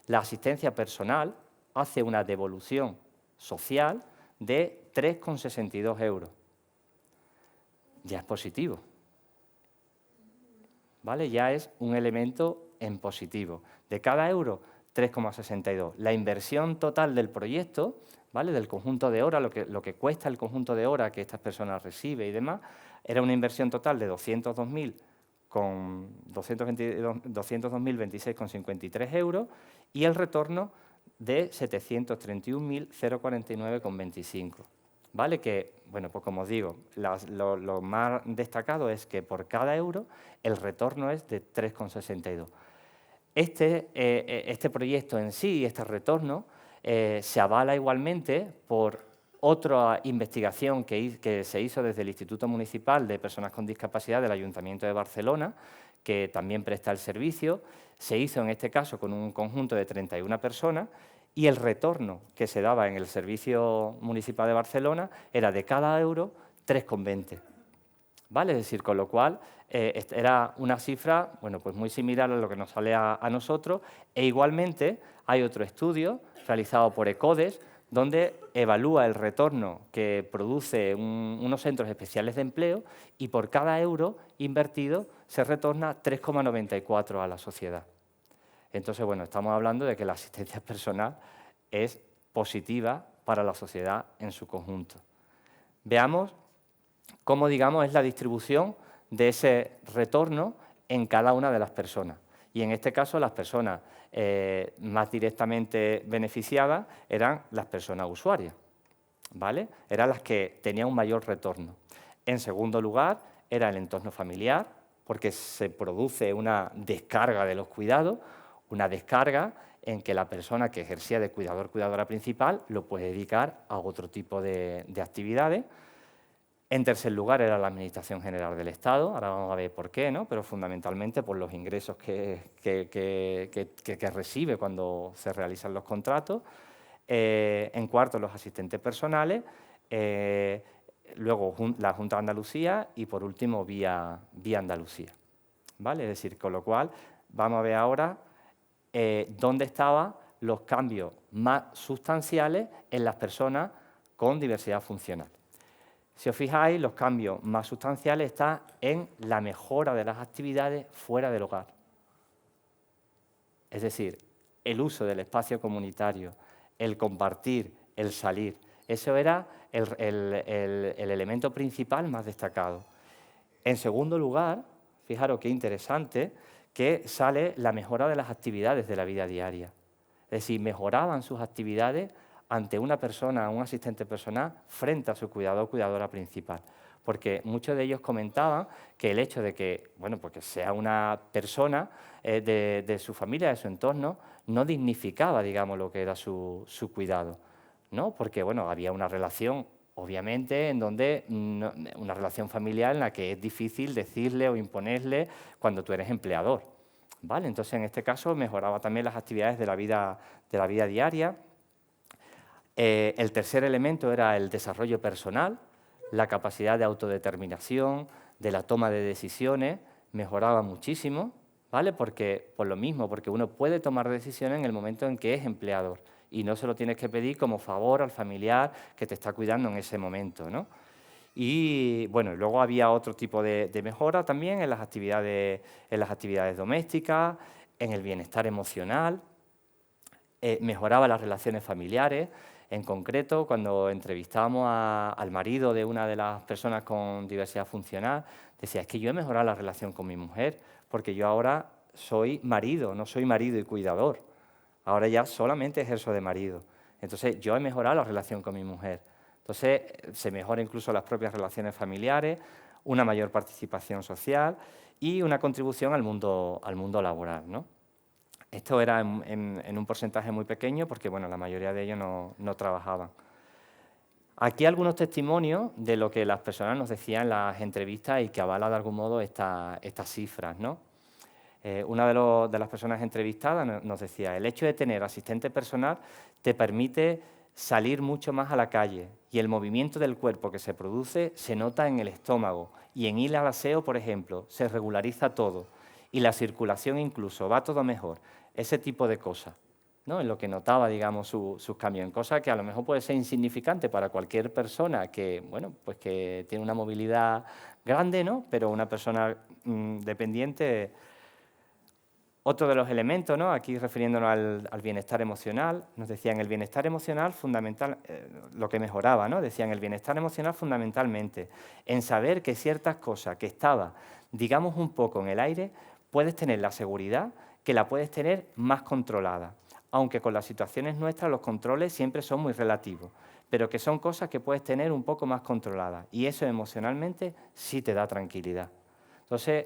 la asistencia personal hace una devolución social de 3,62 euros. Ya es positivo, ¿vale? Ya es un elemento en positivo. De cada euro, 3,62. La inversión total del proyecto, ¿vale?, del conjunto de horas, lo que cuesta el conjunto de horas que estas personas reciben y demás, era una inversión total de 202.026,53 euros y el retorno de 731.049,25. ¿Vale? Que, bueno, pues como os digo, lo más destacado es que por cada euro el retorno es de 3,62. Este proyecto en sí, este retorno, se avala igualmente por otra investigación que se hizo desde el Instituto Municipal de Personas con Discapacidad del Ayuntamiento de Barcelona, que también presta el servicio. Se hizo en este caso con un conjunto de 31 personas y el retorno que se daba en el Servicio Municipal de Barcelona era de cada euro 3,20. ¿Vale? Es decir, con lo cual era una cifra, bueno, pues muy similar a lo que nos sale a nosotros, e igualmente hay otro estudio realizado por ECODES donde evalúa el retorno que produce unos centros especiales de empleo y por cada euro invertido se retorna 3,94 a la sociedad. Entonces, bueno, estamos hablando de que la asistencia personal es positiva para la sociedad en su conjunto. Veamos cómo, digamos, es la distribución de ese retorno en cada una de las personas. Y en este caso, las personas más directamente beneficiadas eran las personas usuarias, ¿vale? Eran las que tenían un mayor retorno. En segundo lugar, era el entorno familiar, porque se produce una descarga de los cuidados, una descarga en que la persona que ejercía de cuidador, cuidadora principal, lo puede dedicar a otro tipo de actividades. En tercer lugar era la Administración General del Estado, ahora vamos a ver por qué, ¿no? Pero fundamentalmente por los ingresos que recibe cuando se realizan los contratos. En cuarto, los asistentes personales, luego la Junta de Andalucía y por último vía Andalucía, ¿vale? Es decir, con lo cual vamos a ver ahora dónde estaban los cambios más sustanciales en las personas con diversidad funcional. Si os fijáis, los cambios más sustanciales están en la mejora de las actividades fuera del hogar. Es decir, el uso del espacio comunitario, el compartir, el salir. Eso era el elemento principal más destacado. En segundo lugar, fijaros qué interesante, que sale la mejora de las actividades de la vida diaria. Es decir, mejoraban sus actividades ante una persona, un asistente personal, frente a su cuidador o cuidadora principal. porque muchos de ellos comentaban que el hecho de que, bueno, pues que sea una persona de su familia, de su entorno, no dignificaba, digamos, lo que era su cuidado, ¿no? Porque, bueno, había una relación, obviamente, en donde una relación familiar en la que es difícil decirle o imponerle cuando tú eres empleador, ¿vale? Entonces, en este caso, mejoraba también las actividades de la vida diaria. El tercer elemento era el desarrollo personal, la capacidad de autodeterminación, de la toma de decisiones, mejoraba muchísimo, ¿vale? Porque, por lo mismo, porque uno puede tomar decisiones en el momento en que es empleador y no se lo tienes que pedir como favor al familiar que te está cuidando en ese momento, ¿no? Y, bueno, luego había otro tipo de mejora también en las actividades domésticas, en el bienestar emocional, mejoraba las relaciones familiares. En concreto, cuando entrevistábamos al marido de una de las personas con diversidad funcional, decía, es que yo he mejorado la relación con mi mujer, porque yo ahora soy marido, no soy marido y cuidador. Ahora ya solamente ejerzo de marido. Entonces, yo he mejorado la relación con mi mujer. Entonces, se mejora incluso las propias relaciones familiares, una mayor participación social y una contribución al mundo laboral, ¿no? Esto era en un porcentaje muy pequeño porque, bueno, la mayoría de ellos no trabajaban. Aquí algunos testimonios de lo que las personas nos decían en las entrevistas y que avala de algún modo estas cifras, ¿no? Una de las personas entrevistadas nos decía, el hecho de tener asistente personal te permite salir mucho más a la calle y el movimiento del cuerpo que se produce se nota en el estómago y en ir al aseo, por ejemplo, se regulariza todo y la circulación incluso va todo mejor. Ese tipo de cosas, ¿no? En lo que notaba, digamos, sus cambios, en cosas que a lo mejor puede ser insignificante para cualquier persona que, bueno, pues que tiene una movilidad grande, ¿no? Pero una persona dependiente. Otro de los elementos, ¿no? Aquí refiriéndonos al bienestar emocional, nos decían el bienestar emocional fundamental, lo que mejoraba, ¿no? Decían el bienestar emocional fundamentalmente en saber que ciertas cosas que estaban, digamos, un poco en el aire, puedes tener la seguridad que la puedes tener más controlada, aunque con las situaciones nuestras los controles siempre son muy relativos, pero que son cosas que puedes tener un poco más controladas y eso emocionalmente sí te da tranquilidad. Entonces,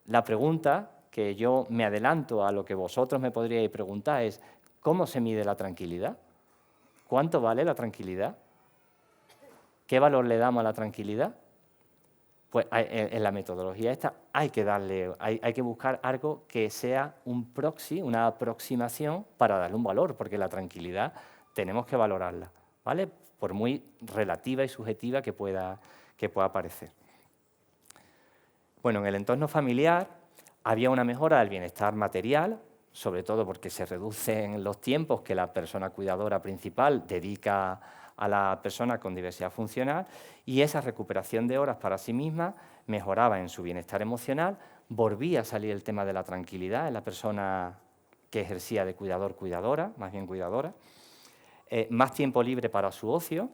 la pregunta que yo me adelanto a lo que vosotros me podríais preguntar es ¿cómo se mide la tranquilidad? ¿Cuánto vale la tranquilidad? ¿Qué valor le damos a la tranquilidad? Pues en la metodología esta hay que buscar algo que sea un proxy, una aproximación para darle un valor, porque la tranquilidad tenemos que valorarla, ¿vale? Por muy relativa y subjetiva que pueda parecer. Bueno, en el entorno familiar había una mejora del bienestar material, sobre todo porque se reducen los tiempos que la persona cuidadora principal dedica a la persona con diversidad funcional y esa recuperación de horas para sí misma mejoraba en su bienestar emocional, volvía a salir el tema de la tranquilidad en la persona que ejercía de cuidador-cuidadora, más bien cuidadora, más tiempo libre para su ocio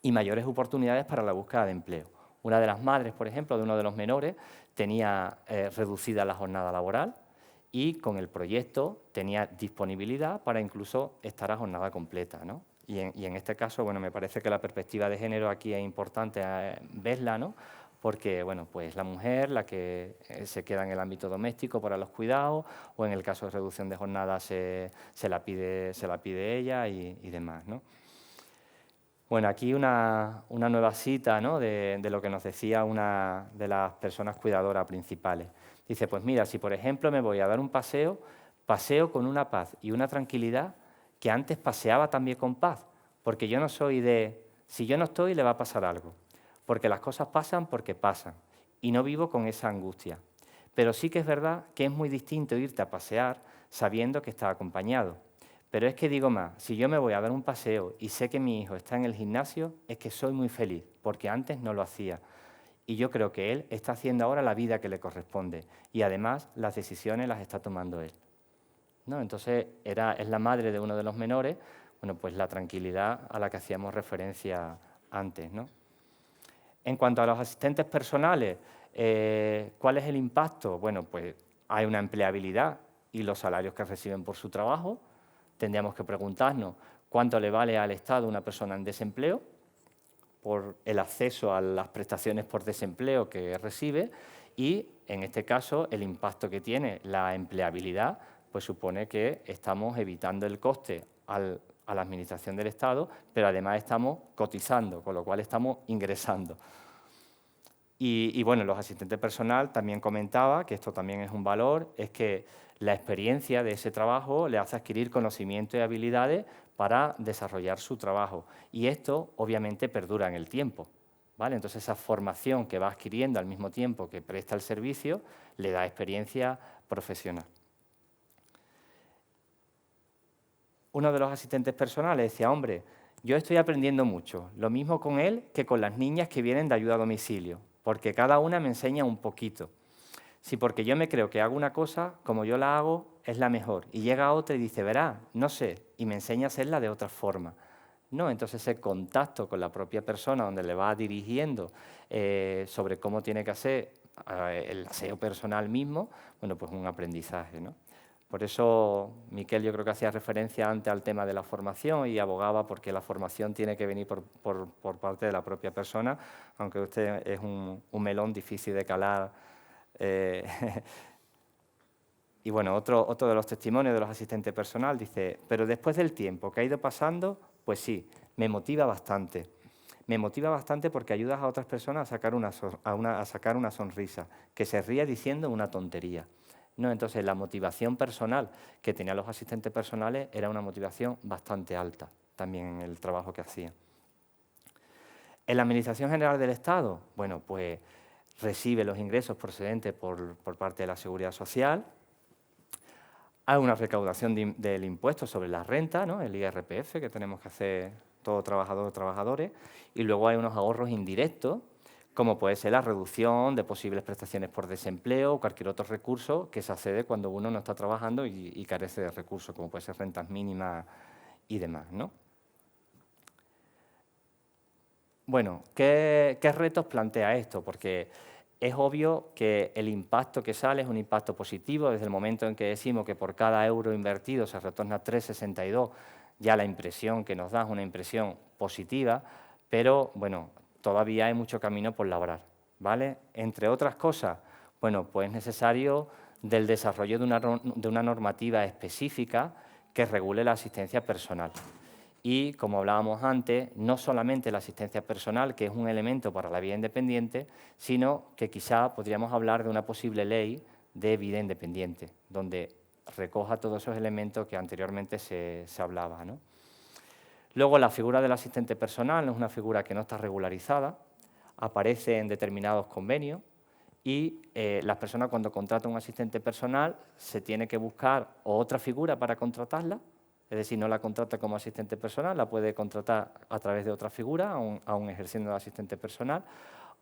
y mayores oportunidades para la búsqueda de empleo. Una de las madres, por ejemplo, de uno de los menores, tenía reducida la jornada laboral y con el proyecto tenía disponibilidad para incluso estar a jornada completa, ¿no? Y en este caso, bueno, me parece que la perspectiva de género aquí es importante verla, ¿no? Porque, bueno, pues la mujer la que se queda en el ámbito doméstico para los cuidados o en el caso de reducción de jornada se la pide ella y demás, ¿no? Bueno, aquí una nueva cita, ¿no? de lo que nos decía una de las personas cuidadoras principales. Dice, pues mira, si por ejemplo me voy a dar un paseo con una paz y una tranquilidad que antes paseaba también con paz, porque yo no soy de, si yo no estoy le va a pasar algo, porque las cosas pasan porque pasan y no vivo con esa angustia. Pero sí que es verdad que es muy distinto irte a pasear sabiendo que estás acompañado. Pero es que digo más, si yo me voy a dar un paseo y sé que mi hijo está en el gimnasio, es que soy muy feliz, porque antes no lo hacía. Y yo creo que él está haciendo ahora la vida que le corresponde y además las decisiones las está tomando él, ¿no? Entonces, es la madre de uno de los menores, bueno, pues la tranquilidad a la que hacíamos referencia antes, ¿no? En cuanto a los asistentes personales, ¿cuál es el impacto? Bueno, pues hay una empleabilidad y los salarios que reciben por su trabajo. Tendríamos que preguntarnos cuánto le vale al Estado una persona en desempleo, por el acceso a las prestaciones por desempleo que recibe y, en este caso, el impacto que tiene la empleabilidad, pues supone que estamos evitando el coste a la Administración del Estado, pero además estamos cotizando, con lo cual estamos ingresando. Y bueno, los asistentes personal también comentaba, que esto también es un valor, es que la experiencia de ese trabajo le hace adquirir conocimiento y habilidades para desarrollar su trabajo. Y esto, obviamente, perdura en el tiempo, ¿vale? Entonces, esa formación que va adquiriendo al mismo tiempo que presta el servicio, le da experiencia profesional. Uno de los asistentes personales decía, hombre, yo estoy aprendiendo mucho, lo mismo con él que con las niñas que vienen de ayuda a domicilio, porque cada una me enseña un poquito. Si porque yo me creo que hago una cosa, como yo la hago, es la mejor. Y llega otra y dice, verá, no sé, y me enseña a hacerla de otra forma. No, entonces ese contacto con la propia persona, donde le va dirigiendo sobre cómo tiene que hacer el aseo personal mismo, bueno, pues un aprendizaje, ¿no? Por eso Miquel yo creo que hacía referencia antes al tema de la formación y abogaba porque la formación tiene que venir por parte de la propia persona, aunque usted es un melón difícil de calar. Y bueno, otro de los testimonios de los asistentes personal dice, pero después del tiempo que ha ido pasando, pues sí, me motiva bastante. Me motiva bastante porque ayudas a otras personas a sacar una sonrisa, que se ría diciendo una tontería. No, entonces, la motivación personal que tenían los asistentes personales era una motivación bastante alta, también en el trabajo que hacían. En la Administración General del Estado, bueno, pues recibe los ingresos procedentes por parte de la Seguridad Social, hay una recaudación del impuesto sobre la renta, ¿no?, el IRPF, que tenemos que hacer todo trabajador o trabajadores, y luego hay unos ahorros indirectos, como puede ser la reducción de posibles prestaciones por desempleo o cualquier otro recurso que se accede cuando uno no está trabajando y carece de recursos, como puede ser rentas mínimas y demás, ¿no? Bueno, ¿qué retos plantea esto? Porque es obvio que el impacto que sale es un impacto positivo. Desde el momento en que decimos que por cada euro invertido se retorna 3,62, ya la impresión que nos da es una impresión positiva, pero bueno, todavía hay mucho camino por labrar, ¿vale? Entre otras cosas, bueno, pues es necesario del desarrollo de una normativa específica que regule la asistencia personal. Y, como hablábamos antes, no solamente la asistencia personal, que es un elemento para la vida independiente, sino que quizá podríamos hablar de una posible ley de vida independiente, donde recoja todos esos elementos que anteriormente se hablaba, ¿no? Luego, la figura del asistente personal es una figura que no está regularizada, aparece en determinados convenios y las personas cuando contratan un asistente personal se tiene que buscar otra figura para contratarla, es decir, no la contrata como asistente personal, la puede contratar a través de otra figura, aún ejerciendo de asistente personal,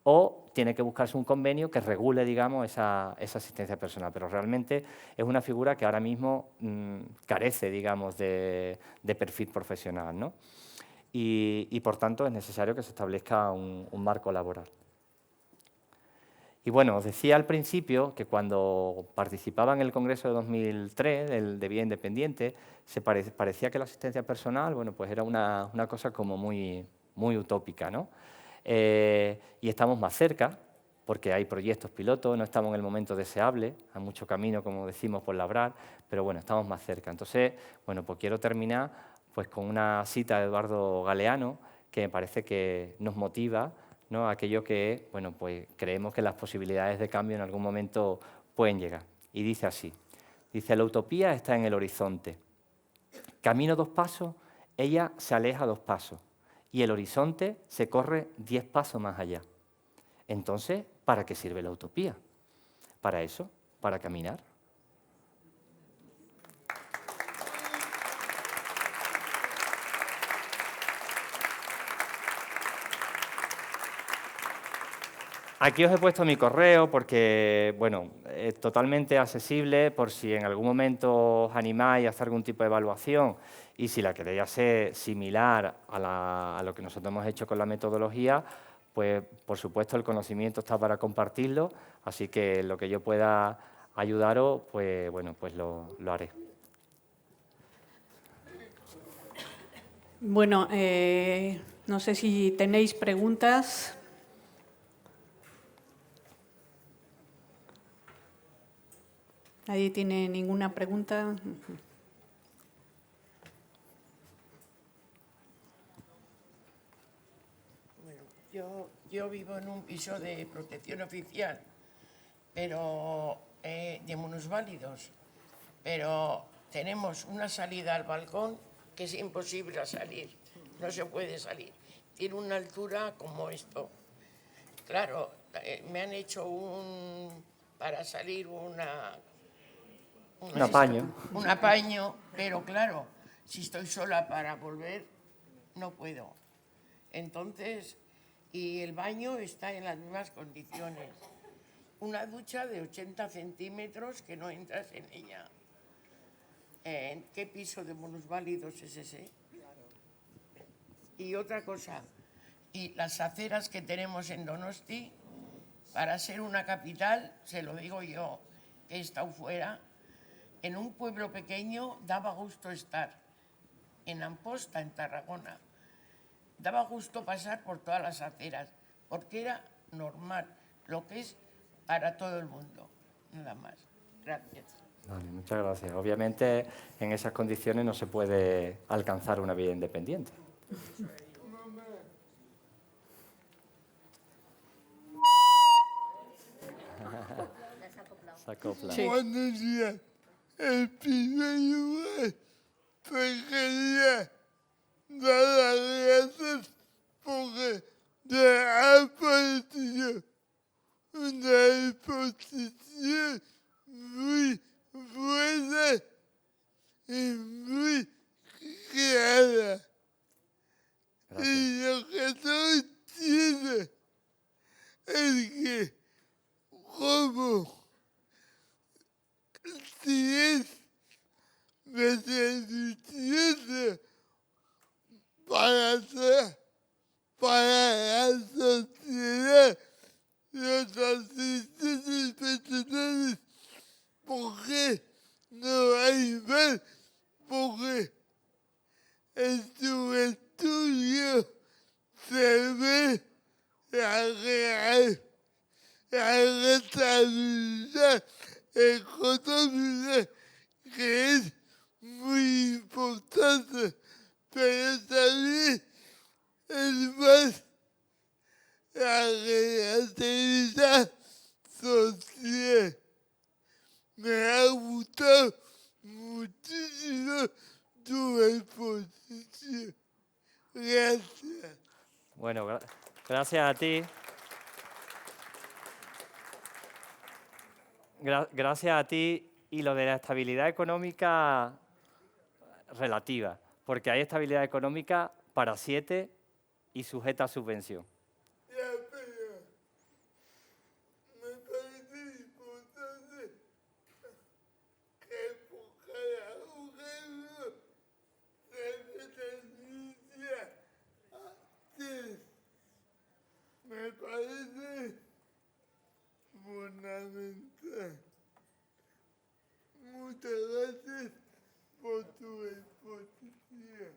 o tiene que buscarse un convenio que regule, digamos, esa asistencia personal. Pero realmente es una figura que ahora mismo carece, digamos, de perfil profesional, ¿no? Y, por tanto, es necesario que se establezca un marco laboral. Y bueno, os decía al principio que cuando participaba en el Congreso de 2003, de Vida Independiente, parecía que la asistencia personal, bueno, pues era una cosa como muy utópica, ¿no? Y estamos más cerca, porque hay proyectos pilotos, no estamos en el momento deseable, hay mucho camino, como decimos, por labrar, pero bueno, estamos más cerca. Entonces, bueno, pues quiero terminar pues con una cita de Eduardo Galeano, que me parece que nos motiva, ¿no?, aquello que, bueno, pues creemos que las posibilidades de cambio en algún momento pueden llegar. Y dice así, dice, la utopía está en el horizonte. Camino 2 pasos, ella se aleja 2 pasos y el horizonte se corre 10 pasos más allá. Entonces, ¿para qué sirve la utopía? Para eso, para caminar. Aquí os he puesto mi correo porque, bueno, es totalmente accesible por si en algún momento os animáis a hacer algún tipo de evaluación y si la queréis hacer similar a lo que nosotros hemos hecho con la metodología, pues, por supuesto, el conocimiento está para compartirlo, así que lo que yo pueda ayudaros, pues, bueno, pues lo haré. Bueno, No sé si tenéis preguntas. ¿Nadie tiene ninguna pregunta? Bueno, yo vivo en un piso de protección oficial, pero de minusválidos, pero tenemos una salida al balcón que es imposible salir, no se puede salir. Tiene una altura como esto. Claro, me han hecho para salir un apaño, pero claro, si estoy sola para volver, no puedo. Entonces, y el baño está en las mismas condiciones. Una ducha de 80 centímetros que no entras en ella. ¿En qué piso de minusválidos es ese? Y otra cosa, y las aceras que tenemos en Donosti, para ser una capital, se lo digo yo, que he estado fuera, en un pueblo pequeño daba gusto estar, en Amposta, en Tarragona. Daba gusto pasar por todas las aceras, porque era normal, lo que es para todo el mundo, nada más. Gracias. Vale, muchas gracias. Obviamente, en esas condiciones no se puede alcanzar una vida independiente. Se acopla. Sí. Buenos días. En primer lugar, pues quería dar las gracias porque te ha parecido una exposición muy buena y muy clara. Gracias. Y lo que no entiendo es que cómo si es beneficioso para la sociedad, los asistentes personales, ¿por qué no hay más? Porque en tu estudio se ve la rentabilidad económica, que es muy importante, pero también es más la relatividad social. Me ha gustado muchísimo tu exposición. Gracias. Bueno, gracias a ti. Gracias a ti. Y lo de la estabilidad económica relativa, porque hay estabilidad económica para 7 y sujeta a subvención. Ya, pero me parece importante que por cada euro se beneficia a 10. Me parece fundamental. Muchas gracias por tu exposición.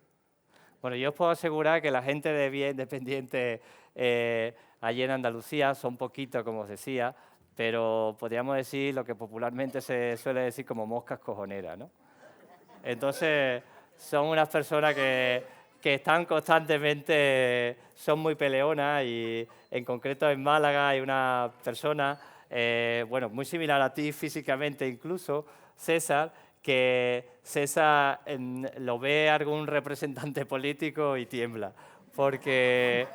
Bueno, yo os puedo asegurar que la gente de Vía Independiente allí en Andalucía son poquitos, como os decía, pero podríamos decir lo que popularmente se suele decir como moscas cojoneras, ¿no? Entonces, son unas personas que están constantemente, son muy peleonas, y en concreto en Málaga hay una persona, bueno, muy similar a ti físicamente incluso, César, que César lo ve algún representante político y tiembla, porque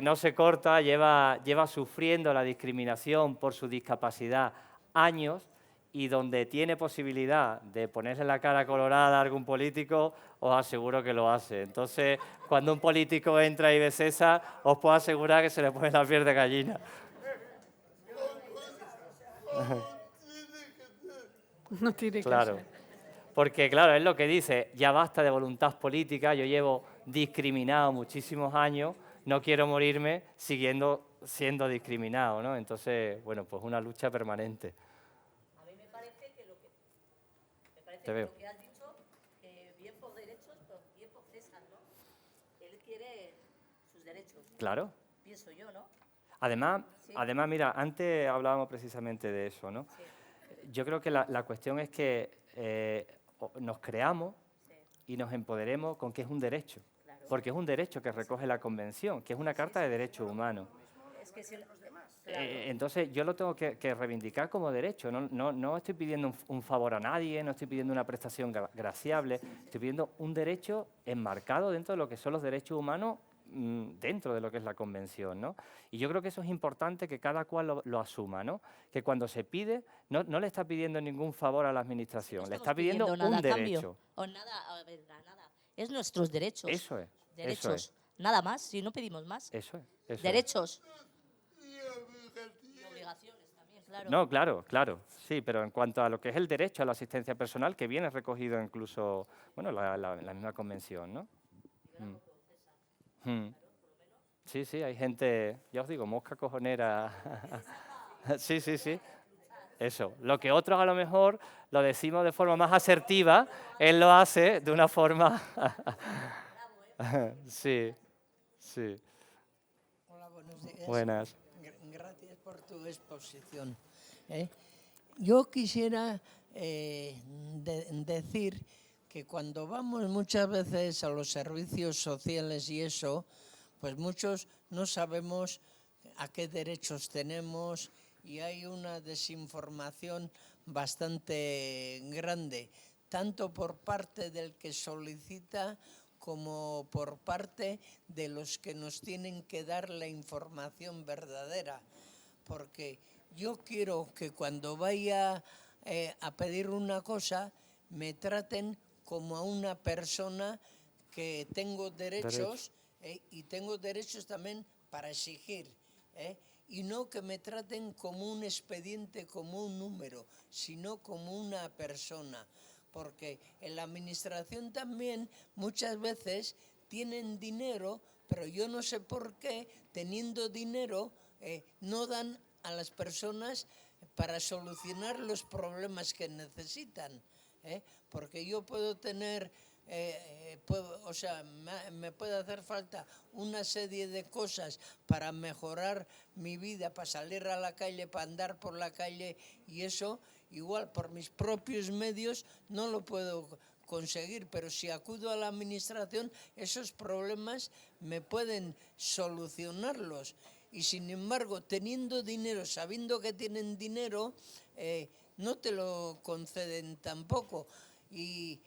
no se corta, lleva sufriendo la discriminación por su discapacidad años, y donde tiene posibilidad de ponerse la cara colorada a algún político, os aseguro que lo hace. Entonces, cuando un político entra y ve César, os puedo asegurar que se le pone la piel de gallina. No tiene que Claro, ser. porque claro, es lo que dice, ya basta de voluntad política, yo llevo discriminado muchísimos años, no quiero morirme siendo discriminado, ¿no? Entonces, bueno, pues una lucha permanente. A mí me parece que lo que has dicho, bien por derechos, bien por César, ¿no? Él quiere tus derechos. Claro. Pienso yo, ¿no? Además, Sí. además, mira, antes hablábamos precisamente de eso, ¿no? Sí. Yo creo que la cuestión es que nos creamos y nos empoderemos con que es un derecho, porque es un derecho que recoge la Convención, que es una Carta de Derechos Humanos. Es que si los demás. Entonces, yo lo tengo que reivindicar como derecho. No estoy pidiendo un favor a nadie, no estoy pidiendo una prestación graciable, estoy pidiendo un derecho enmarcado dentro de lo que son los derechos humanos, dentro de lo que es la Convención, ¿no? Y yo creo que eso es importante que cada cual lo asuma, ¿no? Que cuando se pide, no le está pidiendo ningún favor a la Administración, le está pidiendo nada un a cambio, derecho. o nada, a ver, nada. Es nuestros derechos. Eso es. Derechos. Eso es. Nada más, si no pedimos más. Eso es. Eso es. Derechos. Y obligaciones también, claro. No, claro, claro, sí, pero en cuanto a lo que es el derecho a la asistencia personal, que viene recogido incluso, bueno, la misma Convención, ¿no? Sí, sí, hay gente, ya os digo, mosca cojonera. Sí, sí, sí. Eso. Lo que otros a lo mejor lo decimos de forma más asertiva, él lo hace de una forma... Sí, sí. Hola, buenos días. Buenas. Gracias por tu exposición. Yo quisiera decir que cuando vamos muchas veces a los servicios sociales y eso, pues muchos no sabemos a qué derechos tenemos y hay una desinformación bastante grande, tanto por parte del que solicita como por parte de los que nos tienen que dar la información verdadera. Porque yo quiero que cuando vaya a pedir una cosa me traten como a una persona que tengo derechos y tengo derechos también para exigir. Y no que me traten como un expediente, como un número, sino como una persona. Porque en la administración también muchas veces tienen dinero, pero yo no sé por qué, teniendo dinero, no dan a las personas para solucionar los problemas que necesitan. Porque yo puedo tener, me puede hacer falta una serie de cosas para mejorar mi vida, para salir a la calle, para andar por la calle y eso... Igual por mis propios medios no lo puedo conseguir, pero si acudo a la administración, esos problemas me pueden solucionarlos. Y sin embargo, teniendo dinero, sabiendo que tienen dinero, no te lo conceden tampoco. Y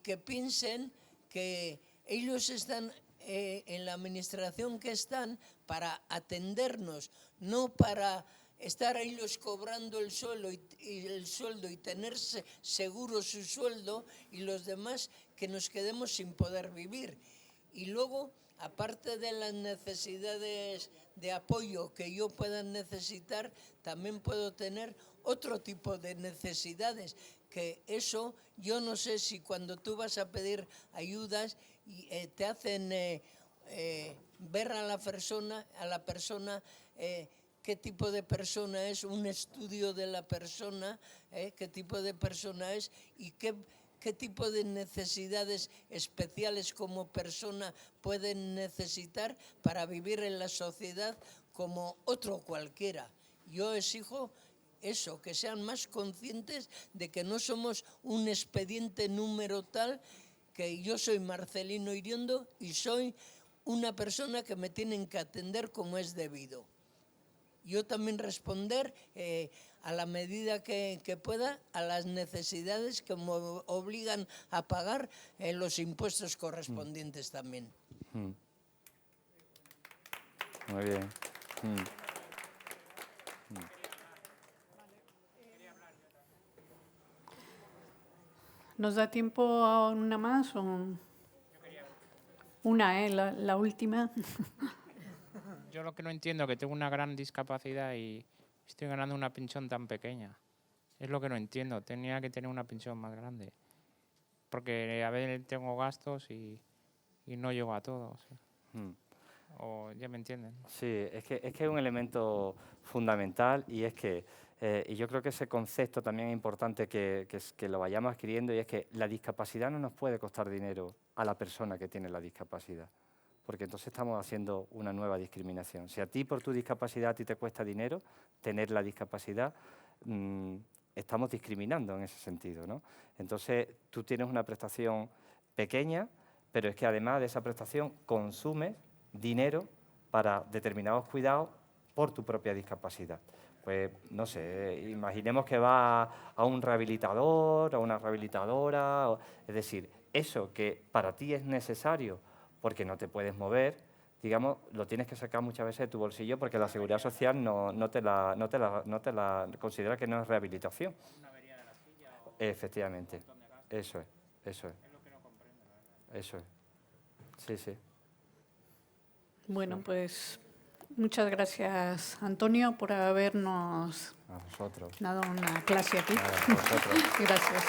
que piensen que ellos están en la administración que están para atendernos, no para estar ellos cobrando el sueldo y tenerse seguro su sueldo y los demás que nos quedemos sin poder vivir. Y luego, aparte de las necesidades de apoyo que yo pueda necesitar, también puedo tener otro tipo de necesidades, que eso yo no sé si cuando tú vas a pedir ayudas te hacen ver a la persona qué tipo de persona es, un estudio de la persona, qué tipo de persona es y qué tipo de necesidades especiales como persona pueden necesitar para vivir en la sociedad como otro cualquiera. Yo exijo eso, que sean más conscientes de que no somos un expediente número tal, que yo soy Marcelino Iriondo y soy una persona que me tienen que atender como es debido. Yo también responder a la medida que pueda a las necesidades que me obligan a pagar los impuestos correspondientes también. Muy bien. ¿Nos da tiempo a una más o...? Una, la última. Yo lo que no entiendo es que tengo una gran discapacidad y estoy ganando una pensión tan pequeña. Es lo que no entiendo. Tenía que tener una pensión más grande. Porque a veces tengo gastos y no llego a todo. O sea. O ya me entienden. Sí, es que es un elemento fundamental y es que, y yo creo que ese concepto también es importante que lo vayamos adquiriendo y es que la discapacidad no nos puede costar dinero a la persona que tiene la discapacidad. porque entonces estamos haciendo una nueva discriminación. Si a ti por tu discapacidad a ti te cuesta dinero tener la discapacidad, estamos discriminando en ese sentido, ¿no? Entonces tú tienes una prestación pequeña, pero es que además de esa prestación consumes dinero para determinados cuidados por tu propia discapacidad. Pues, no sé, imaginemos que vas a un rehabilitador, a una rehabilitadora, es decir, eso que para ti es necesario porque no te puedes mover, digamos, lo tienes que sacar muchas veces de tu bolsillo porque la Seguridad Social no te la considera que no es rehabilitación. Una avería de la silla o Efectivamente, un montón de gastos. eso es. Es lo que no comprendo, la verdad. Eso es. Sí, sí. Bueno, pues muchas gracias, Antonio, por habernos A vosotros. dado una clase aquí. Nada, a vosotros. Gracias.